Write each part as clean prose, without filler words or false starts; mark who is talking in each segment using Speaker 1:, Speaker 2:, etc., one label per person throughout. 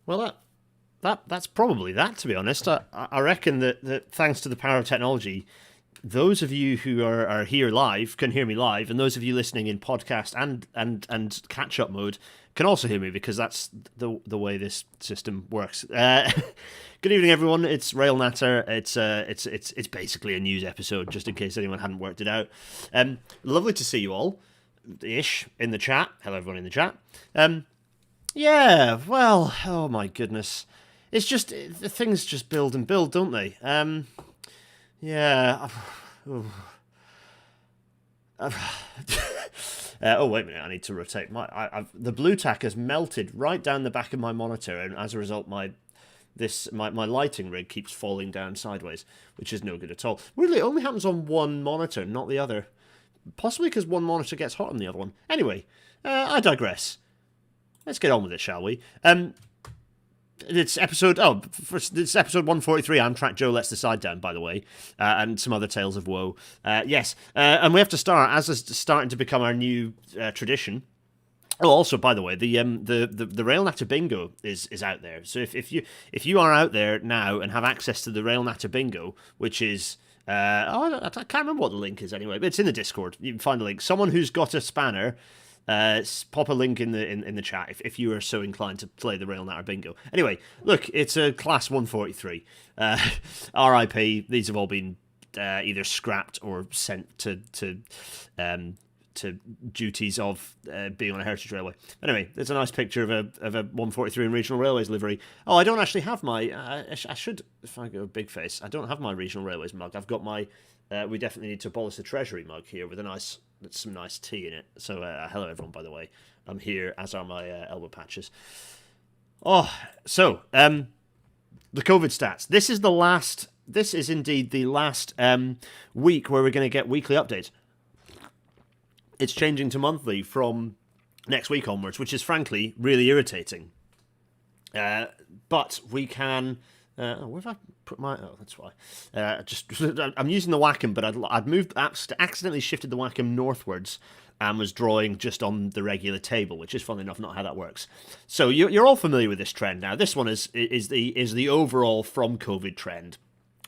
Speaker 1: Well, that's probably that. To be honest, I reckon that thanks to the power of technology, those of you who are here live can hear me live, and those of you listening in podcast and catch up mode can also hear me because that's the way this system works. Good evening, everyone. It's Rail Natter. It's basically a news episode, just in case anyone hadn't worked it out. Lovely to see you all, ish, in the chat. Hello, everyone in the chat. Yeah, well, oh my goodness, it's just the things just build and build, don't they? Yeah. Oh wait a minute! I need to rotate the blue tack has melted right down the back of my monitor, and as a result, my lighting rig keeps falling down sideways, which is no good at all. Weirdly, it only happens on one monitor, not the other. Possibly because one monitor gets hot on the other one. Anyway, I digress. Let's get on with it, shall we? It's episode 143. Amtrak Joe lets the side down, by the way, and some other tales of woe. Yes, and we have to start, as is starting to become our new tradition. Oh, also, by the way, the Rail Natter Bingo is out there. So if you are out there now and have access to the Rail Natter Bingo, which is I can't remember what the link is anyway, but it's in the Discord. You can find the link. Someone who's got a spanner. Pop a link in the chat if you are so inclined to play the Rail Natter Bingo. Anyway, look, it's a class 143. RIP. These have all been either scrapped or sent to duties of being on a heritage railway. Anyway, there's a nice picture of a 143 in Regional Railways livery. Oh, I don't actually have my. I should, if I go big face. I don't have my Regional Railways mug. I've got my. We definitely need to abolish the Treasury mug here with some nice tea in it. So hello everyone, by the way. I'm here, as are my elbow patches. Oh, so the COVID stats. This is indeed the last week where we're going to get weekly updates. It's changing to monthly from next week onwards, which is frankly really irritating. But we can. Where have I put my? Oh, that's why. I'm using the Wacom, but I'd moved, accidentally shifted the Wacom northwards, and was drawing just on the regular table, which is funnily enough not how that works. So you're all familiar with this trend now. This one is the overall from COVID trend.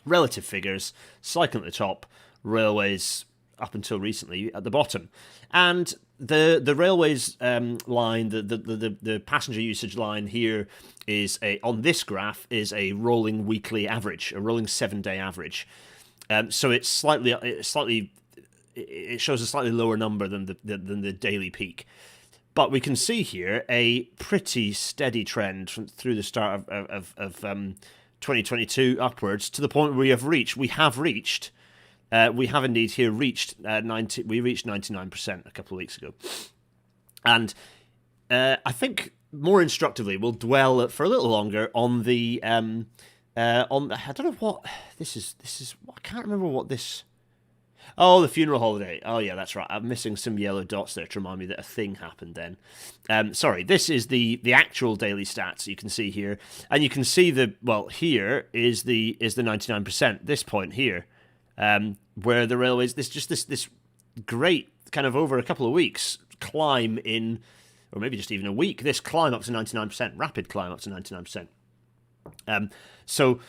Speaker 1: Relative figures, cycling at the top, railways up until recently at the bottom, and the railways line, the passenger usage line here is on this graph is a rolling weekly average, a rolling 7-day average. So it shows a slightly lower number than the daily peak. But we can see here a pretty steady trend through the start of 2022 upwards to the point where we have reached. We have indeed here reached 90. We reached 99% a couple of weeks ago, and I think more instructively we'll dwell for a little longer on the I don't know what this is. I can't remember what this. Oh, the funeral holiday. Oh yeah, that's right. I'm missing some yellow dots there to remind me that a thing happened then. Sorry, this is the actual daily stats you can see here, and you can see here is the 99%. This point here. Where the railways, this great kind of over a couple of weeks climb in, or maybe just even a week, this climb up to 99%, rapid climb up to 99%. So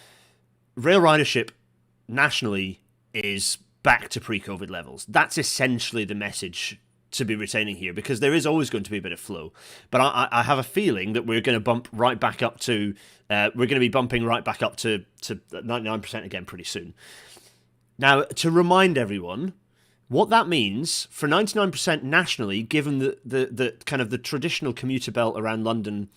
Speaker 1: rail ridership nationally is back to pre-COVID levels. That's essentially the message to be retaining here, because there is always going to be a bit of flow. But I have a feeling that we're going to bump right back up to, we're going to be bumping right back up to 99% again pretty soon. Now, to remind everyone, what that means for 99% nationally, given the kind of the traditional commuter belt around London,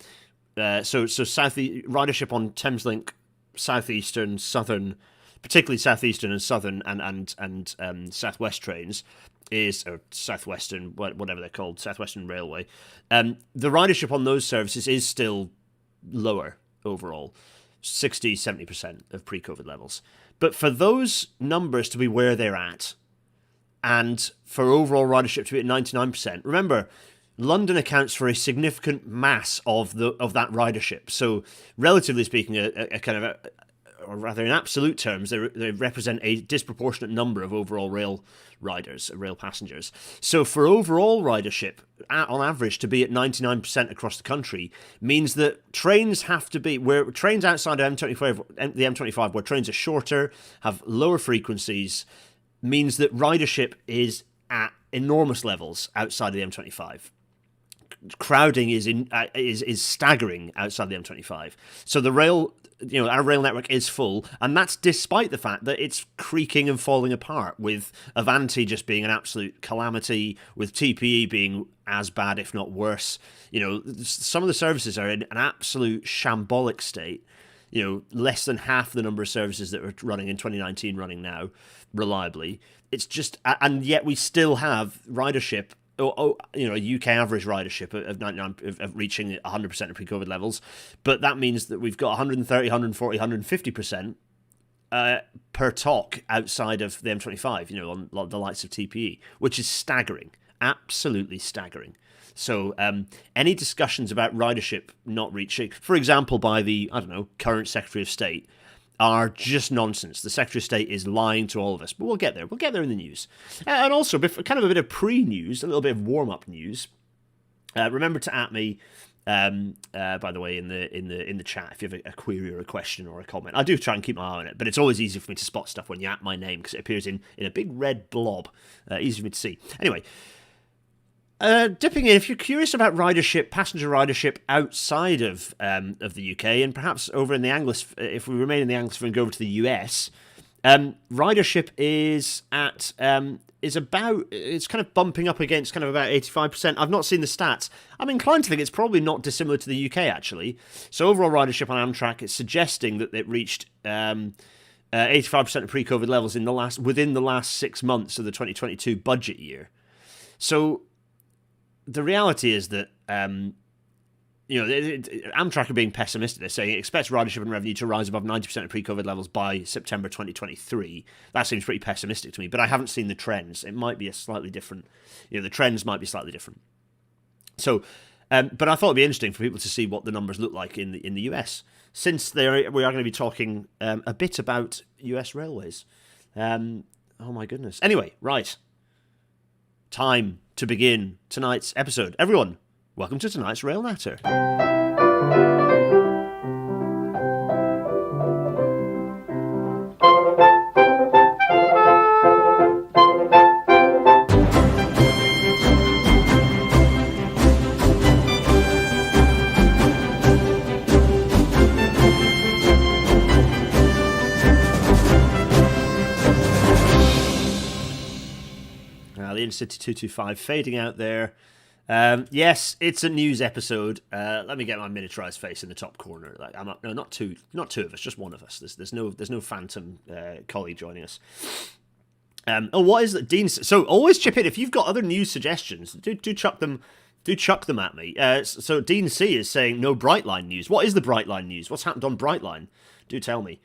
Speaker 1: so ridership on Thameslink, southeastern, southern, particularly southeastern and southern and southwest trains is, or southwestern, whatever they're called, southwestern railway. The ridership on those services is still lower overall, 60, 70% of pre-COVID levels. But for those numbers to be where they're at, and for overall ridership to be at 99%, remember, London accounts for a significant mass of that ridership. So, relatively speaking, a kind of or rather in absolute terms, they represent a disproportionate number of overall rail riders, rail passengers. So for overall ridership, on average, to be at 99% across the country means that trains have to be, where trains outside of the M25, where trains are shorter, have lower frequencies, means that ridership is at enormous levels outside of the M25. Crowding is staggering outside the M25. So the rail, our rail network is full, and that's despite the fact that it's creaking and falling apart, with Avanti just being an absolute calamity, with TPE being as bad, if not worse. Some of the services are in an absolute shambolic state. Less than half the number of services that were running in 2019 running now reliably. It's just, and yet we still have ridership. UK average ridership of 99, of reaching 100% of pre-COVID levels, but that means that we've got 130, 140, 150% per TOC outside of the M25, on the likes of TPE, which is staggering, absolutely staggering. So any discussions about ridership not reaching, for example, by the, current Secretary of State, are just nonsense. The Secretary of State is lying to all of us, but we'll get there. We'll get there in the news. And also, kind of a bit of pre-news, a little bit of warm-up news. Remember to at me, by the way, in the chat if you have a query or a question or a comment. I do try and keep my eye on it, but it's always easy for me to spot stuff when you at my name because it appears in a big red blob. Easy for me to see. Anyway. Dipping in, if you're curious about ridership, passenger ridership outside of the UK, and perhaps over in the if we remain in the Anglosphere and go over to the US, ridership is at it's kind of bumping up against kind of about 85%. I've not seen the stats. I'm inclined to think it's probably not dissimilar to the UK actually. So overall ridership on Amtrak is suggesting that it reached 85% of pre-COVID levels within the last 6 months of the 2022 budget year. So the reality is that, Amtrak are being pessimistic. They're saying it expects ridership and revenue to rise above 90% of pre-COVID levels by September 2023. That seems pretty pessimistic to me, but I haven't seen the trends. It might be a slightly different, the trends might be slightly different. So, but I thought it'd be interesting for people to see what the numbers look like in the US, since we are going to be talking a bit about US railways. Oh my goodness. Anyway, right. Time to begin tonight's episode. Everyone, welcome to tonight's Rail Natter. City 225 fading out there. Yes, it's a news episode. Let me get my miniaturized face in the top corner. Not two of us, just one of us. There's no phantom colleague joining us. What is that, Dean? So always chip in if you've got other news suggestions. Do chuck them. Do chuck them at me. So Dean C is saying no Brightline news. What is the Brightline news? What's happened on Brightline? Do tell me.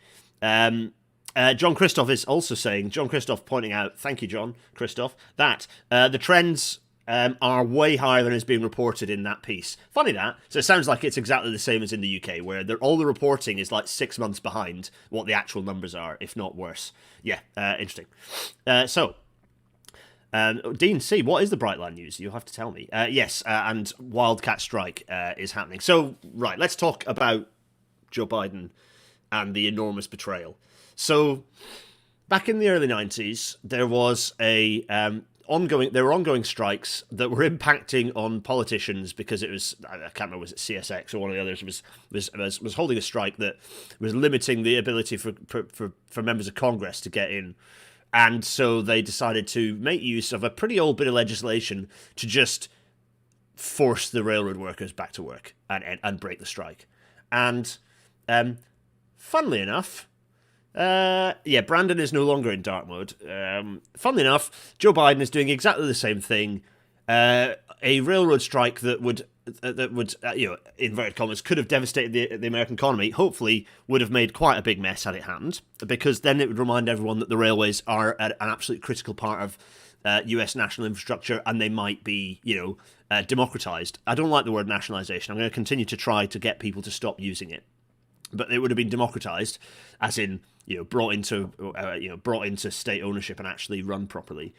Speaker 1: John Christoph is also saying, John Christoph pointing out, thank you, John Christoph, that the trends are way higher than is being reported in that piece. Funny that. So it sounds like it's exactly the same as in the UK, where all the reporting is like 6 months behind what the actual numbers are, if not worse. Yeah, interesting. Dean C, what is the Brightline news? You'll have to tell me. Yes, and Wildcat Strike is happening. So, right, let's talk about Joe Biden and the enormous betrayal. So, back in the early 90s, there was ongoing strikes that were impacting on politicians because it was, I can't remember, was it CSX or one of the others was holding a strike that was limiting the ability for members of Congress to get in. And so they decided to make use of a pretty old bit of legislation to just force the railroad workers back to work and break the strike. And funnily enough, Brandon is no longer in dark mode. Funnily enough, Joe Biden is doing exactly the same thing. A railroad strike that would inverted commas, could have devastated the American economy, hopefully would have made quite a big mess had it happened, because then it would remind everyone that the railways are an absolute critical part of US national infrastructure, and they might be, democratized. I don't like the word nationalization. I'm going to continue to try to get people to stop using it. but it would have been democratized, as in brought into state ownership and actually run properly.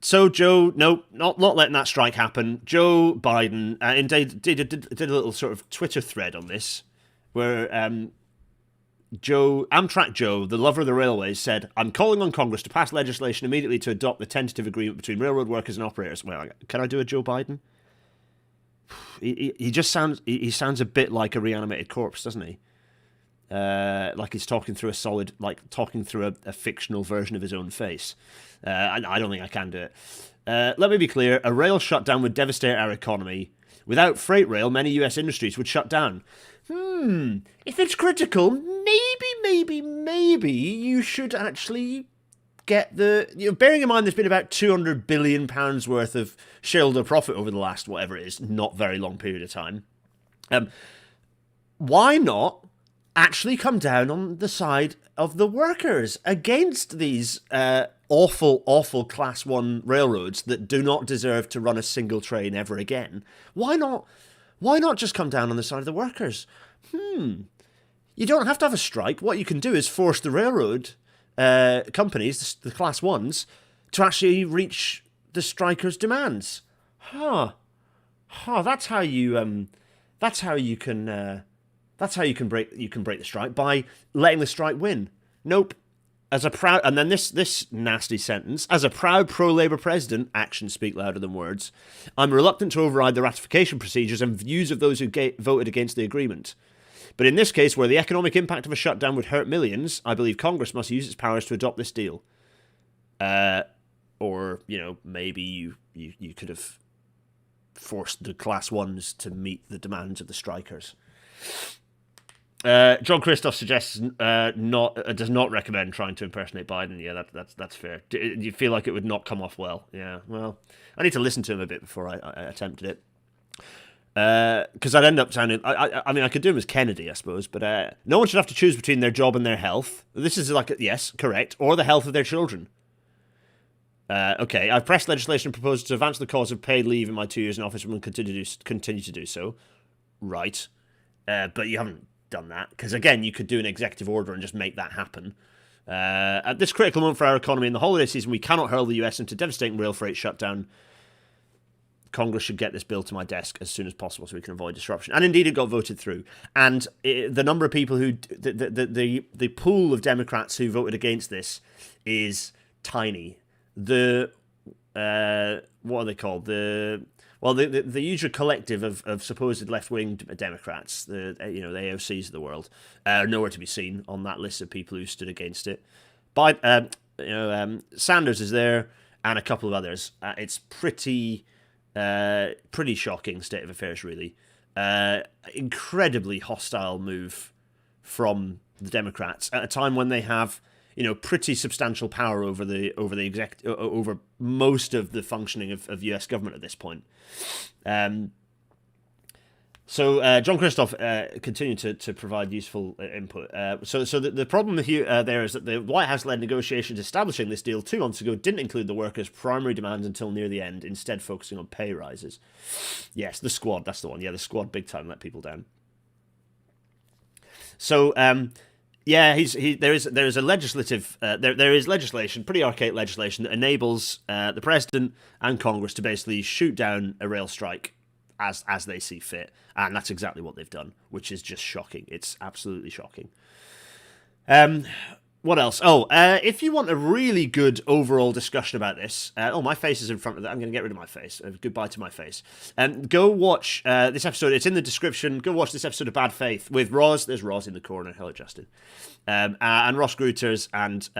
Speaker 1: So Joe, no, not letting that strike happen. Joe Biden indeed did a little sort of Twitter thread on this, where Amtrak Joe, the lover of the railways, said, "I'm calling on Congress to pass legislation immediately to adopt the tentative agreement between railroad workers and operators." Well, can I do a Joe Biden? He just sounds a bit like a reanimated corpse, doesn't he? Like he's talking through a fictional version of his own face. I don't think I can do it. Let me be clear, a rail shutdown would devastate our economy. Without freight rail, many US industries would shut down. If it's critical, maybe you should actually get bearing in mind there's been about £200 billion worth of shareholder profit over the last, whatever it is, not very long period of time. Why not actually come down on the side of the workers against these awful Class 1 railroads that do not deserve to run a single train ever again? Why not just come down on the side of the workers? You don't have to have a strike. What you can do is force the railroad companies, the Class 1s, to actually reach the strikers' demands. That's how you can break the strike, by letting the strike win. Nope. And then this nasty sentence: as a proud pro-Labour president, actions speak louder than words. I'm reluctant to override the ratification procedures and views of those who voted against the agreement. But in this case, where the economic impact of a shutdown would hurt millions, I believe Congress must use its powers to adopt this deal. Or maybe you could have forced the Class 1s to meet the demands of the strikers. John Christoph suggests does not recommend trying to impersonate Biden. Yeah, that's fair. Do you feel like it would not come off well? Yeah, well, I need to listen to him a bit before I attempted it. Because I'd end up sounding... I mean, I could do him as Kennedy, I suppose, but no one should have to choose between their job and their health. This is yes, correct, or the health of their children. Okay, I've pressed legislation proposed to advance the cause of paid leave in my 2 years in office and will continue to do so. Right. But you haven't done that, because again, you could do an executive order and just make that happen. At this critical moment for our economy in the holiday season, we cannot hurl the US into devastating rail freight shutdown. Congress should get this bill to my desk as soon as possible so we can avoid disruption. And indeed, it got voted through. And the number of people who... The pool of Democrats who voted against this is tiny. What are they called? The usual collective of supposed left-wing Democrats, the AOCs of the world, are nowhere to be seen on that list of people who stood against it. Sanders is there, and a couple of others. It's pretty shocking state of affairs, really. Incredibly hostile move from the Democrats at a time when they have pretty substantial power over most of the functioning of US government at this point. So John Christoph continued to provide useful input. So the problem here there is that the White House led negotiations establishing this deal 2 months ago didn't include the workers' primary demands until near the end, instead focusing on pay rises. Yes, the Squad, that's the one. Yeah, the Squad big time let people down. So there is a legislative there is legislation, pretty archaic legislation, that enables the president and Congress to basically shoot down a rail strike as they see fit, and that's exactly what they've done, which is just shocking. It's absolutely shocking. What else? If you want a really good overall discussion about this, my face is in front of that. I'm going to get rid of my face. Goodbye to my face. Go watch this episode. It's in the description. Go watch this episode of Bad Faith with Roz. There's Roz in the corner. Hello, Justin. And Ross Greuters and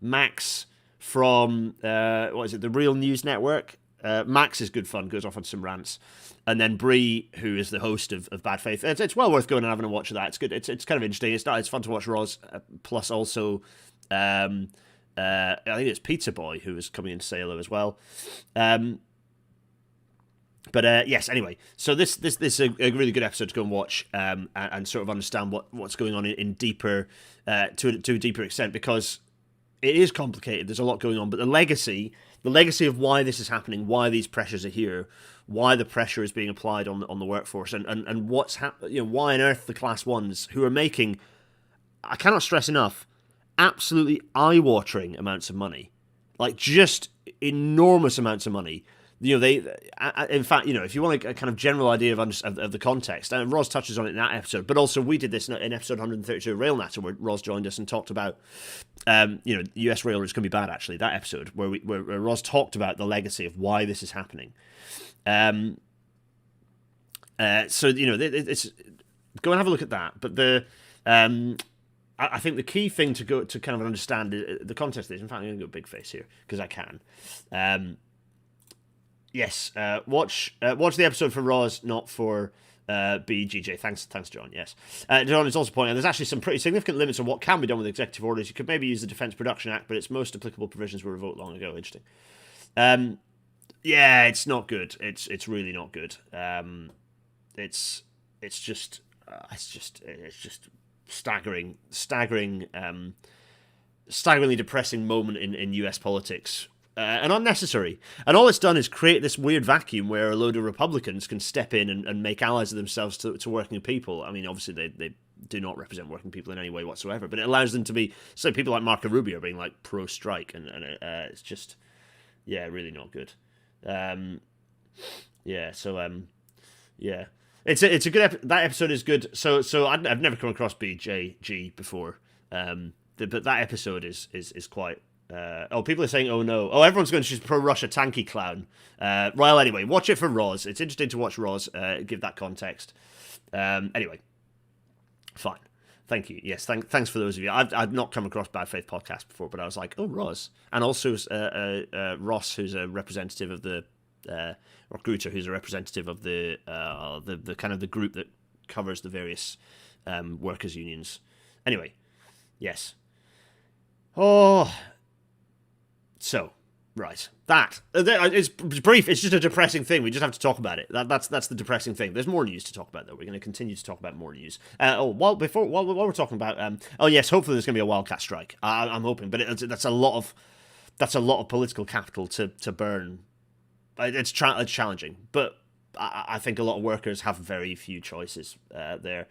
Speaker 1: Max from the Real News Network. Max is good fun. Goes off on some rants. And then Bree, who is the host of Bad Faith, it's well worth going and having a watch of that. It's good. It's kind of interesting. It's fun to watch Roz. Plus also, I think it's Pizza Boy who is coming in to say hello as well. Yes. Anyway, so this is a really good episode to go and watch and sort of understand what's going on in deeper to a deeper extent, because it is complicated. There's a lot going on, but the legacy of why this is happening, why these pressures are here, why the pressure is being applied on the workforce, and what's why on earth the class ones who are making, I cannot stress enough, absolutely eye-watering amounts of money, like just enormous amounts of money. They, in fact, if you want a kind of general idea of the context, and Roz touches on it in that episode, but also we did this in episode 132 of Rail Natter, where Roz joined us and talked about, US railroads can be bad, actually, that episode, where Roz talked about the legacy of why this is happening. It's go and have a look at that. But I think the key thing to kind of understand the context is, in fact, I'm going to go big face here because I can. Yes, watch the episode for Roz, not for BGJ. Thanks, John. Yes, John is also pointing out there's actually some pretty significant limits on what can be done with executive orders. You could maybe use the Defence Production Act, but its most applicable provisions were revoked long ago. Interesting. Yeah, it's not good. It's really not good. It's just staggeringly depressing moment in US politics. And unnecessary. And all it's done is create this weird vacuum where a load of Republicans can step in and make allies of themselves to working people. I mean, obviously, they do not represent working people in any way whatsoever, but it allows them to be, so people like Marco Rubio being like pro-strike, and it's just, really not good. It's a good that episode is good. So I've never come across BJG before, but that episode is quite. People are saying, oh no. Oh, everyone's going to choose pro-Russia tanky clown. Well, anyway, watch it for Roz. It's interesting to watch Roz give that context. Anyway, fine. Thank you. Yes, thanks for those of you. I've not come across Bad Faith Podcast before, but I was like, oh, Roz. And also Ross, who's a representative of the... or Gruter, who's a representative of the kind of the group that covers the various workers' unions. Anyway, yes. Oh... So, right. That. It's brief. It's just a depressing thing. We just have to talk about it. That's the depressing thing. There's more news to talk about, though. We're going to continue to talk about more news. While we're talking about... yes, hopefully there's going to be a wildcat strike. I'm hoping. But that's a lot of political capital to burn. It's challenging. But I think a lot of workers have very few choices there.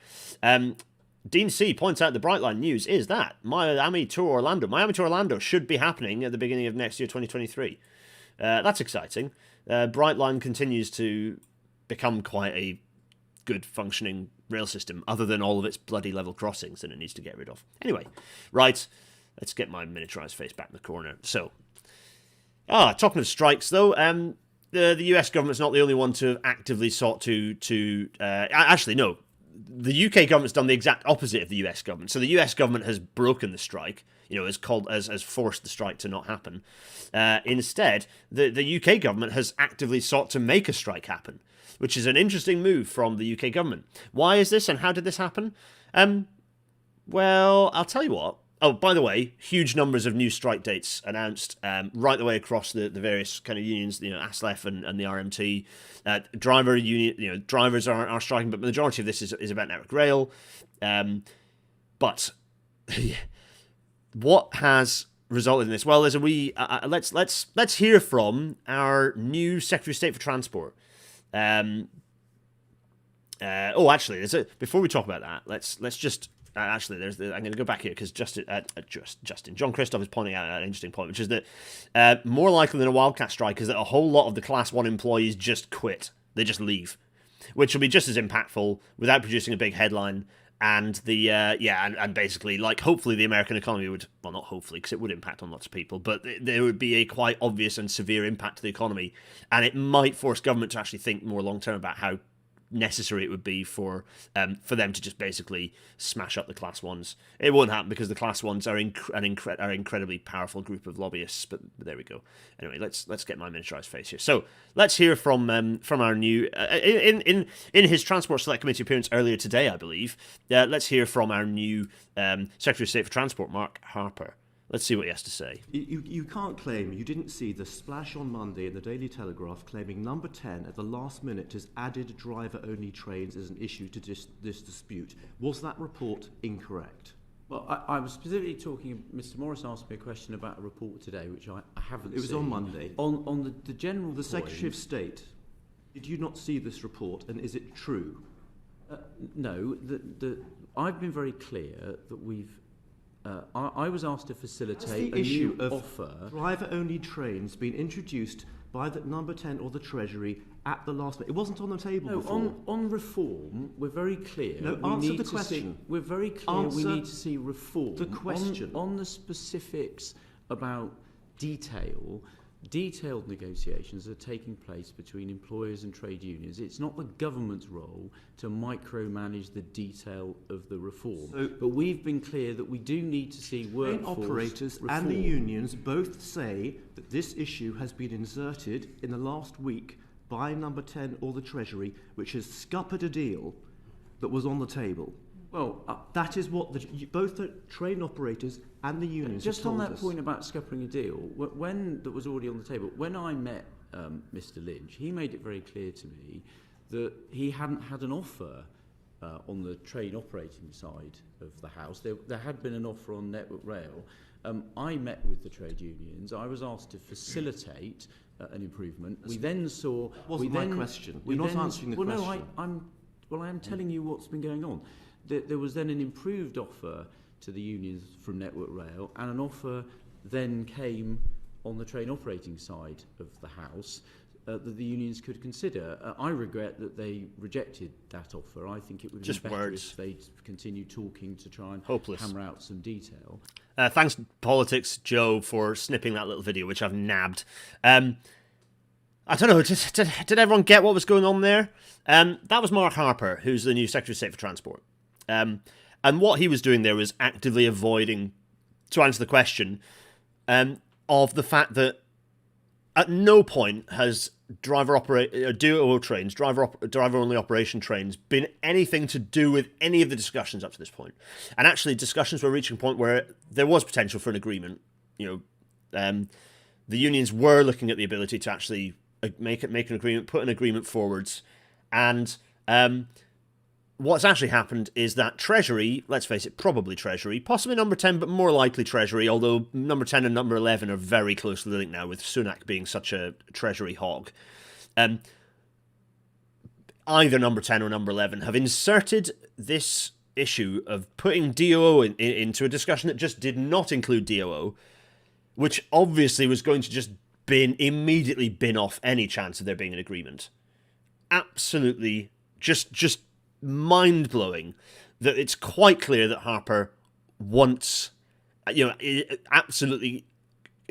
Speaker 1: Dean C points out the Brightline news is that Miami to Orlando should be happening at the beginning of next year, 2023. That's exciting. Brightline continues to become quite a good functioning rail system, other than all of its bloody level crossings that it needs to get rid of. Anyway, right, let's get my miniaturized face back in the corner. So, talking of strikes, though, the US government's not the only one to have actively sought to actually, no. The UK government's done the exact opposite of the US government. So the US government has broken the strike, has forced the strike to not happen. Instead, the UK government has actively sought to make a strike happen, which is an interesting move from the UK government. Why is this, and how did this happen? Well, I'll tell you what. Oh, by the way, huge numbers of new strike dates announced right the way across the various kind of unions, ASLEF and the RMT. Driver union, drivers are striking, but the majority of this is about Network Rail. But what has resulted in this? Well, there's a wee. Let's hear from our new Secretary of State for Transport. Actually, before we talk about that, let's just. I'm going to go back here because John Christoph is pointing out an interesting point, which is that more likely than a wildcat strike is that a whole lot of the Class 1 employees just quit. They just leave, which will be just as impactful without producing a big headline. And and basically, like, hopefully the American economy would, well, not hopefully, because it would impact on lots of people, but there would be a quite obvious and severe impact to the economy, and it might force government to actually think more long term about how necessary it would be for them to just basically smash up the Class 1s. It won't happen because the Class 1s are an incredibly powerful group of lobbyists, but there we go. Anyway, let's get my miniaturized face here. So let's hear from our new in his Transport Select Committee appearance earlier today, I believe. Let's hear from our new Secretary of State for Transport, Mark Harper. Let's see what he has to say.
Speaker 2: You can't claim you didn't see the splash on Monday in the Daily Telegraph claiming Number 10 at the last minute has added driver-only trains as an issue to this dispute. Was that report incorrect?
Speaker 3: Well, I was specifically talking, Mr. Morris asked me a question about a report today, which I haven't seen.
Speaker 2: It was on Monday.
Speaker 3: On the general
Speaker 2: The
Speaker 3: point,
Speaker 2: Secretary of State. Did you not see this report, and is it true?
Speaker 3: No, I've been very clear that we've. I was asked to facilitate
Speaker 2: the
Speaker 3: a
Speaker 2: issue
Speaker 3: new
Speaker 2: of
Speaker 3: offer.
Speaker 2: driver-only trains being introduced by the number 10 or the Treasury at the last minute. It wasn't on the table
Speaker 3: No,
Speaker 2: before.
Speaker 3: on reform, we're very clear.
Speaker 2: No,
Speaker 3: we
Speaker 2: answer
Speaker 3: need
Speaker 2: the
Speaker 3: to
Speaker 2: question.
Speaker 3: we're very clear. We
Speaker 2: Answer
Speaker 3: need to see reform.
Speaker 2: the question.
Speaker 3: On the specifics about detailed negotiations are taking place between employers and trade unions. It's not the government's role to micromanage the detail of the reform. But we've been clear that we do need to see
Speaker 2: Train
Speaker 3: workforce
Speaker 2: operators
Speaker 3: reform.
Speaker 2: and the unions both say that this issue has been inserted in the last week by number 10 or the Treasury, which has scuppered a deal that was on the table.
Speaker 3: Well,
Speaker 2: That is what both the train operators and the unions
Speaker 3: just
Speaker 2: have
Speaker 3: on
Speaker 2: told
Speaker 3: that
Speaker 2: us.
Speaker 3: point about scuppering a deal, when that was already on the table, when I met Mr. Lynch, he made it very clear to me that he hadn't had an offer on the train operating side of the House. There had been an offer on Network Rail. I met with the trade unions. I was asked to facilitate an improvement. We then saw...
Speaker 2: Wasn't my question. You're not answering the question.
Speaker 3: No, I am telling you what's been going on. There was then an improved offer to the unions from Network Rail, and an offer then came on the train operating side of the House that the unions could consider. I regret that they rejected that offer. I think it would
Speaker 1: Just
Speaker 3: be better
Speaker 1: words.
Speaker 3: if they continued talking to try and
Speaker 1: Hopeless.
Speaker 3: hammer out some detail.
Speaker 1: Thanks, Politics Joe, for snipping that little video, which I've nabbed. I don't know, did everyone get what was going on there? That was Mark Harper, who's the new Secretary of State for Transport. And what he was doing there was actively avoiding, to answer the question, of the fact that at no point has duo trains, driver-only operation trains, been anything to do with any of the discussions up to this point. And actually, discussions were reaching a point where there was potential for an agreement. The unions were looking at the ability to actually make an agreement, put an agreement forwards, and what's actually happened is that Treasury, let's face it, probably Treasury, possibly number 10, but more likely Treasury, although number 10 and number 11 are very closely linked now, with Sunak being such a Treasury hog. Either number 10 or number 11 have inserted this issue of putting DOO into a discussion that just did not include DOO, which obviously was going to just immediately bin off any chance of there being an agreement. Absolutely just mind-blowing that it's quite clear that Harper wants, absolutely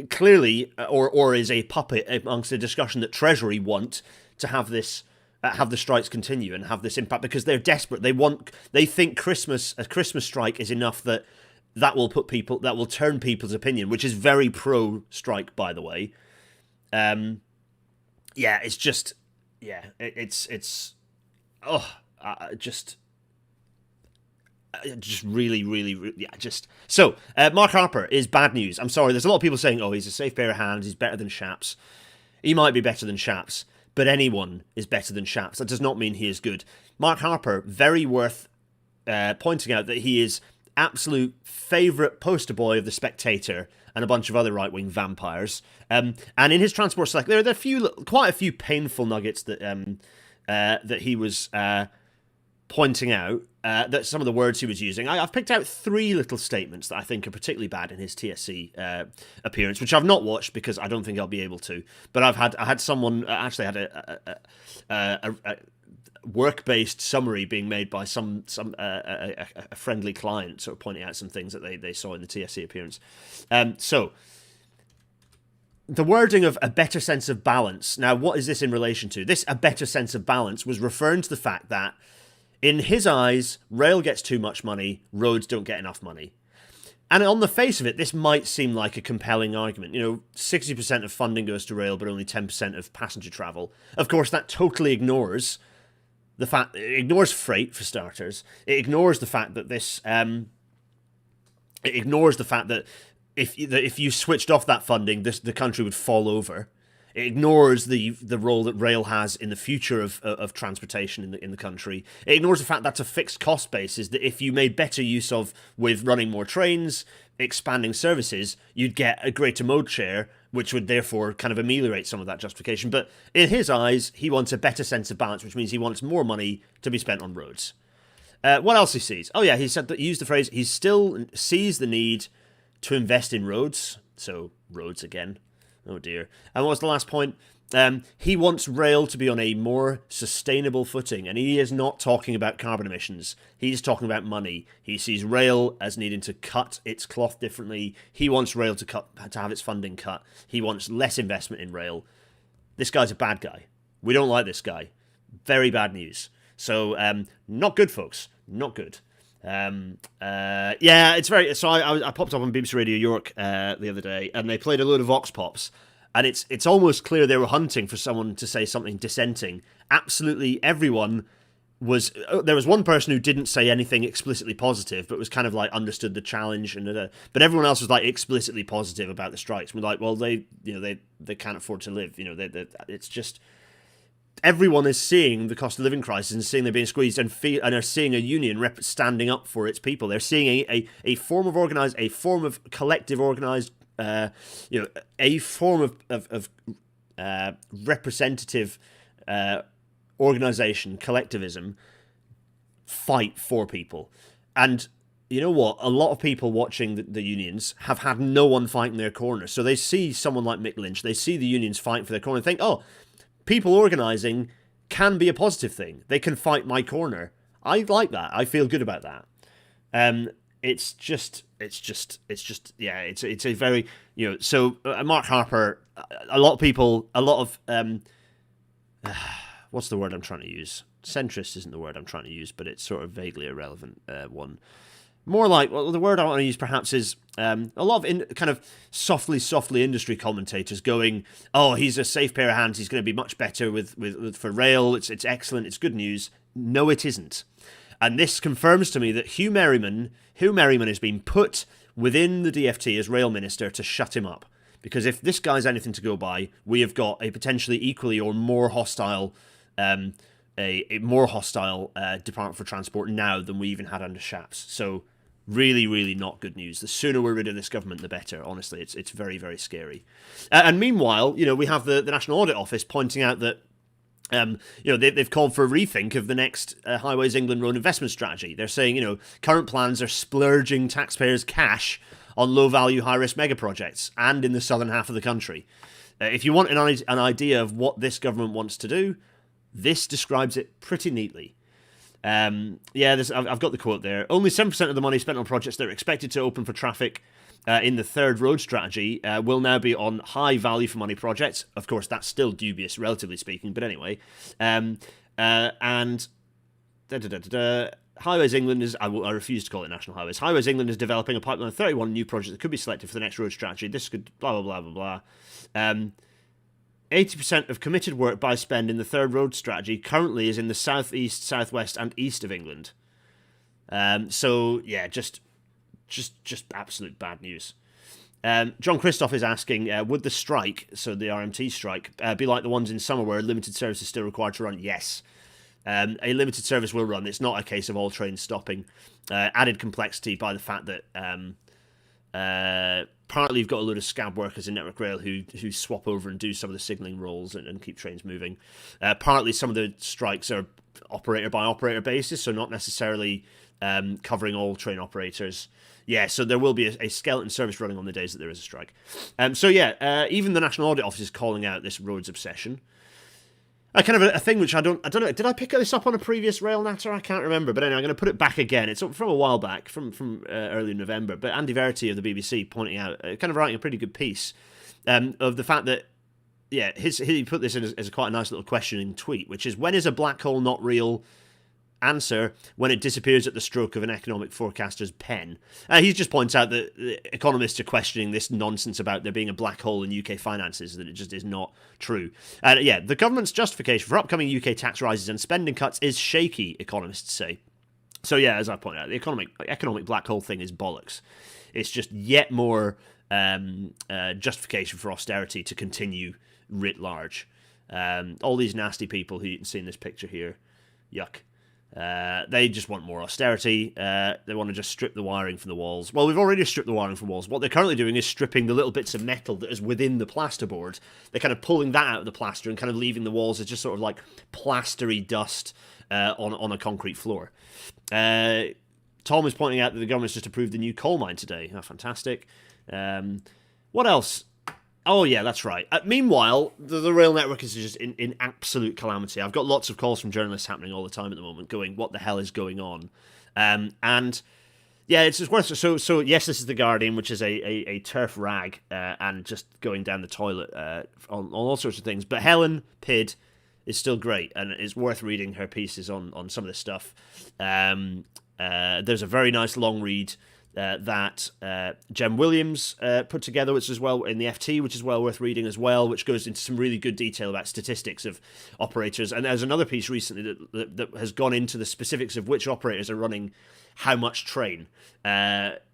Speaker 1: clearly, or is a puppet amongst the discussion that Treasury want to have this, have the strikes continue and have this impact, because they're desperate. They think a Christmas strike is enough that will turn people's opinion, which is very pro-strike, by the way. So Mark Harper is bad news. I'm sorry, there's a lot of people saying, oh, he's a safe pair of hands, he's better than Shapps. He might be better than Shapps, but anyone is better than Shapps. That does not mean he is good. Mark Harper, very worth pointing out that he is absolute favourite poster boy of The Spectator and a bunch of other right-wing vampires. And in his Transport Select, there are quite a few painful nuggets that that he was pointing out, that some of the words he was using. I've picked out 3 little statements that I think are particularly bad in his TSC appearance, which I've not watched because I don't think I'll be able to. But I had someone actually had a work-based summary being made by a friendly client, sort of pointing out some things that they saw in the TSC appearance. So the wording of a better sense of balance. Now, what is this in relation to? This, a better sense of balance, was referring to the fact that, in his eyes, rail gets too much money, roads don't get enough money. And on the face of it, this might seem like a compelling argument. 60% of funding goes to rail, but only 10% of passenger travel. Of course, that totally ignores it ignores freight, for starters. It ignores the fact that if you switched off that funding, the country would fall over. It ignores the role that rail has in the future of transportation in the country. It ignores the fact that's a fixed cost basis that if you made better use of with running more trains, expanding services, you'd get a greater mode share which would therefore kind of ameliorate some of that justification. But in his eyes, he wants a better sense of balance, which means he wants more money to be spent on roads. What else he sees? Oh yeah, he said that he used the phrase, he still sees the need to invest in roads. So roads again. Oh dear. And what was the last point? He wants rail to be on a more sustainable footing, and he is not talking about carbon emissions. He's talking about money. He sees rail as needing to cut its cloth differently. He wants rail to have its funding cut. He wants less investment in rail. This guy's a bad guy. We don't like this guy. Very bad news. So, not good, folks. Not good. Yeah, it's very... So I popped up on BBC Radio York the other day, and they played a load of Vox Pops, and it's almost clear they were hunting for someone to say something dissenting. Absolutely everyone was... There was one person who didn't say anything explicitly positive, but was kind of like understood the challenge, and but everyone else was like explicitly positive about the strikes. We're like, well, they can't afford to live. It's just... Everyone is seeing the cost of living crisis and seeing they're being squeezed and are seeing a union standing up for its people. They're seeing a form of organised, a form of collective organised, a form of representative organisation, collectivism, fight for people. And you know what? A lot of people watching the unions have had no one fighting their corner. So they see someone like Mick Lynch, they see the unions fighting for their corner and think, oh, people organising can be a positive thing. They can fight my corner. I like that. I feel good about that. It's a very, so Mark Harper, a lot of what's the word I'm trying to use? Centrist isn't the word I'm trying to use, but it's sort of vaguely irrelevant one. More like, well, the word I want to use perhaps is a lot of kind of softly industry commentators going, oh, he's a safe pair of hands, he's going to be much better for rail, it's excellent, it's good news. No, it isn't. And this confirms to me that Hugh Merriman has been put within the DfT as rail minister to shut him up. Because if this guy's anything to go by, we have got a potentially equally or more hostile a more hostile Department for Transport now than we even had under Shapps. So really, really not good news. The sooner we're rid of this government, the better. Honestly, it's very, very scary. And meanwhile, we have the National Audit Office pointing out that they've called for a rethink of the next Highways England road investment strategy. They're saying, current plans are splurging taxpayers' cash on low-value, high-risk mega projects and in the southern half of the country. If you want an idea of what this government wants to do, this describes it pretty neatly. I've got the quote there. Only 7% of the money spent on projects that are expected to open for traffic in the third road strategy will now be on high value for money projects. Of course, that's still dubious, relatively speaking, but anyway. Highways England is... I refuse to call it National Highways. Highways England is developing a pipeline of 31 new projects that could be selected for the next road strategy. This could... blah, blah, blah, blah, blah. 80% of committed work by spend in the third road strategy currently is in the southeast, southwest, and east of England. Just absolute bad news. John Christoph is asking, would the strike, so the RMT strike, be like the ones in summer where limited service is still required to run? Yes. A limited service will run. It's not a case of all trains stopping. Added complexity by the fact that partly you've got a load of scab workers in Network Rail who swap over and do some of the signalling roles and keep trains moving. Partly some of the strikes are operator by operator basis, so not necessarily covering all train operators. Yeah, so there will be a skeleton service running on the days that there is a strike. Even the National Audit Office is calling out this roads obsession. Kind of a thing which I don't know. Did I pick this up on a previous Rail Natter? I can't remember. But anyway, I'm going to put it back again. It's from a while back, from early November. But Andy Verity of the BBC pointing out, kind of writing a pretty good piece of the fact that, he put this in as quite a nice little questioning tweet, which is, when is a black hole not real? Answer, when it disappears at the stroke of an economic forecaster's pen. He just points out that economists are questioning this nonsense about there being a black hole in UK finances, that it just is not true. The government's justification for upcoming UK tax rises and spending cuts is shaky, economists say. So as I pointed out, the economic black hole thing is bollocks. It's just yet more justification for austerity to continue writ large. All these nasty people who you can see in this picture here, yuck. They just want more austerity. They want to just strip the wiring from the walls. Well, we've already stripped the wiring from the walls. What they're currently doing is stripping the little bits of metal that is within the plasterboard. They're kind of pulling that out of the plaster and kind of leaving the walls as just sort of like plastery dust on a concrete floor. Tom is pointing out that the government's just approved the new coal mine today. Oh, fantastic. What else? Oh, yeah, that's right. Meanwhile, the rail network is just in absolute calamity. I've got lots of calls from journalists happening all the time at the moment going, what the hell is going on? And, yeah, it's just worth... So yes, this is The Guardian, which is a turf rag and just going down the toilet on all sorts of things. But Helen Pidd is still great, and it's worth reading her pieces on some of this stuff. There's a very nice long read that Jem Williams put together, which is well in the FT, which is well worth reading as well, which goes into some really good detail about statistics of operators. And there's another piece recently that has gone into the specifics of which operators are running how much train,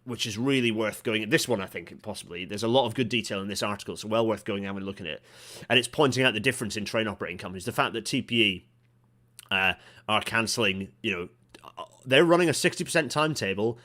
Speaker 1: which is really worth going. This one, I think, possibly. There's a lot of good detail in this article, so well worth going and having a look at it. And it's pointing out the difference in train operating companies. The fact that TPE are cancelling, they're running a 60% timetable,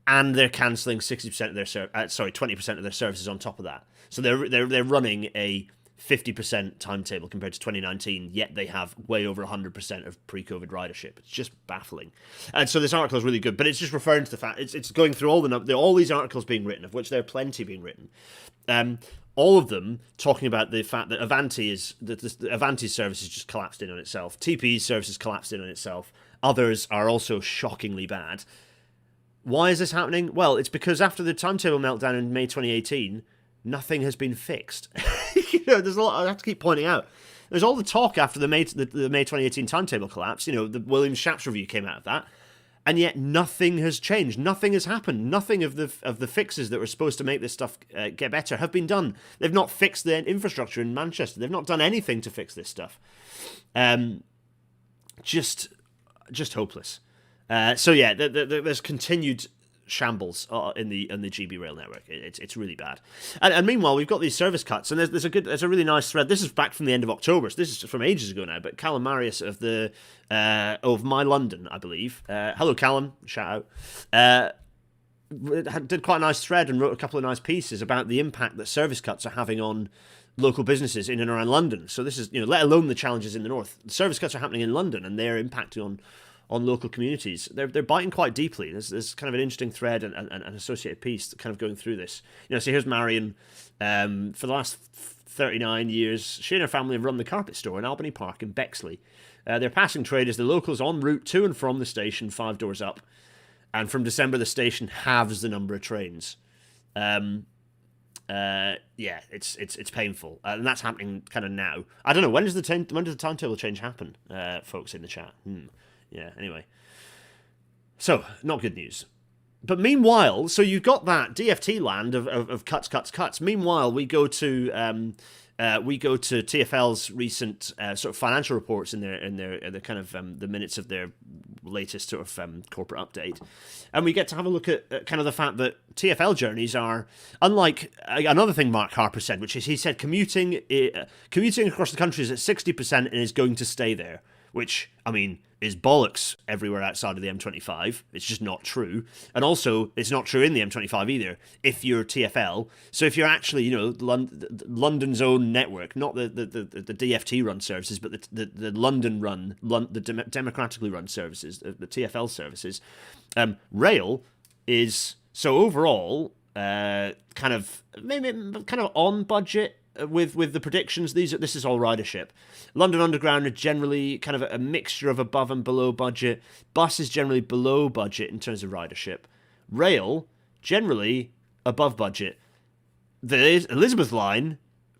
Speaker 1: and they're cancelling 60% of their 20% of their services on top of that. So they're running a 50% timetable compared to 2019, yet they have way over 100% of pre-COVID ridership. It's just baffling. And so this article is really good, but it's just referring to the fact it's going through all these articles being written, of which there are plenty being written. All of them talking about the fact that Avanti's service has just collapsed in on itself. TPE's service has collapsed in on itself. Others are also shockingly bad. Why is this happening? Well, it's because after the timetable meltdown in May 2018, nothing has been fixed. There's a lot I have to keep pointing out. There's all the talk after the May 2018 timetable collapse. The Williams-Shapps review came out of that, and yet nothing has changed. Nothing has happened. Nothing of the fixes that were supposed to make this stuff get better have been done. They've not fixed the infrastructure in Manchester. They've not done anything to fix this stuff. Just hopeless. So yeah, there's continued shambles in the GB rail network. It's really bad. And meanwhile, we've got these service cuts, and there's a really nice thread. This is back from the end of October. So this is from ages ago now. But Callum Marius of My London, I believe. Hello, Callum. Shout out. Did quite a nice thread and wrote a couple of nice pieces about the impact that service cuts are having on local businesses in and around London. So this is, let alone the challenges in the north. The service cuts are happening in London, and they're impacting on local communities. They're biting quite deeply. There's kind of an interesting thread and an associated piece kind of going through this. So here's Marion. For the last 39 years, she and her family have run the carpet store in Albany Park in Bexley. Their passing trade is the locals en route to and from the station 5 doors up. And from December, the station halves the number of trains. It's painful. And that's happening kind of now. I don't know, when does the timetable change happen, folks in the chat? Yeah, anyway. So, not good news. But meanwhile, so you've got that DFT land of cuts. Meanwhile, we go to TfL's recent sort of financial reports in their kind of the minutes of their latest sort of corporate update, and we get to have a look at kind of the fact that TfL journeys are unlike another thing Mark Harper said, which is he said commuting across the country is at 60% and is going to stay there. Which, I mean, is bollocks everywhere outside of the M25. It's just not true. And also, it's not true in the M25 either, if you're TfL. So if you're actually, London's own network, not the DFT-run services, but the London-run, the democratically run services, the TfL services, rail is, so overall, kind of on budget, with the predictions. This is all ridership. London Underground are generally kind of a mixture of above and below budget. Bus is generally below budget in terms of ridership. Rail, generally above budget. The Elizabeth line,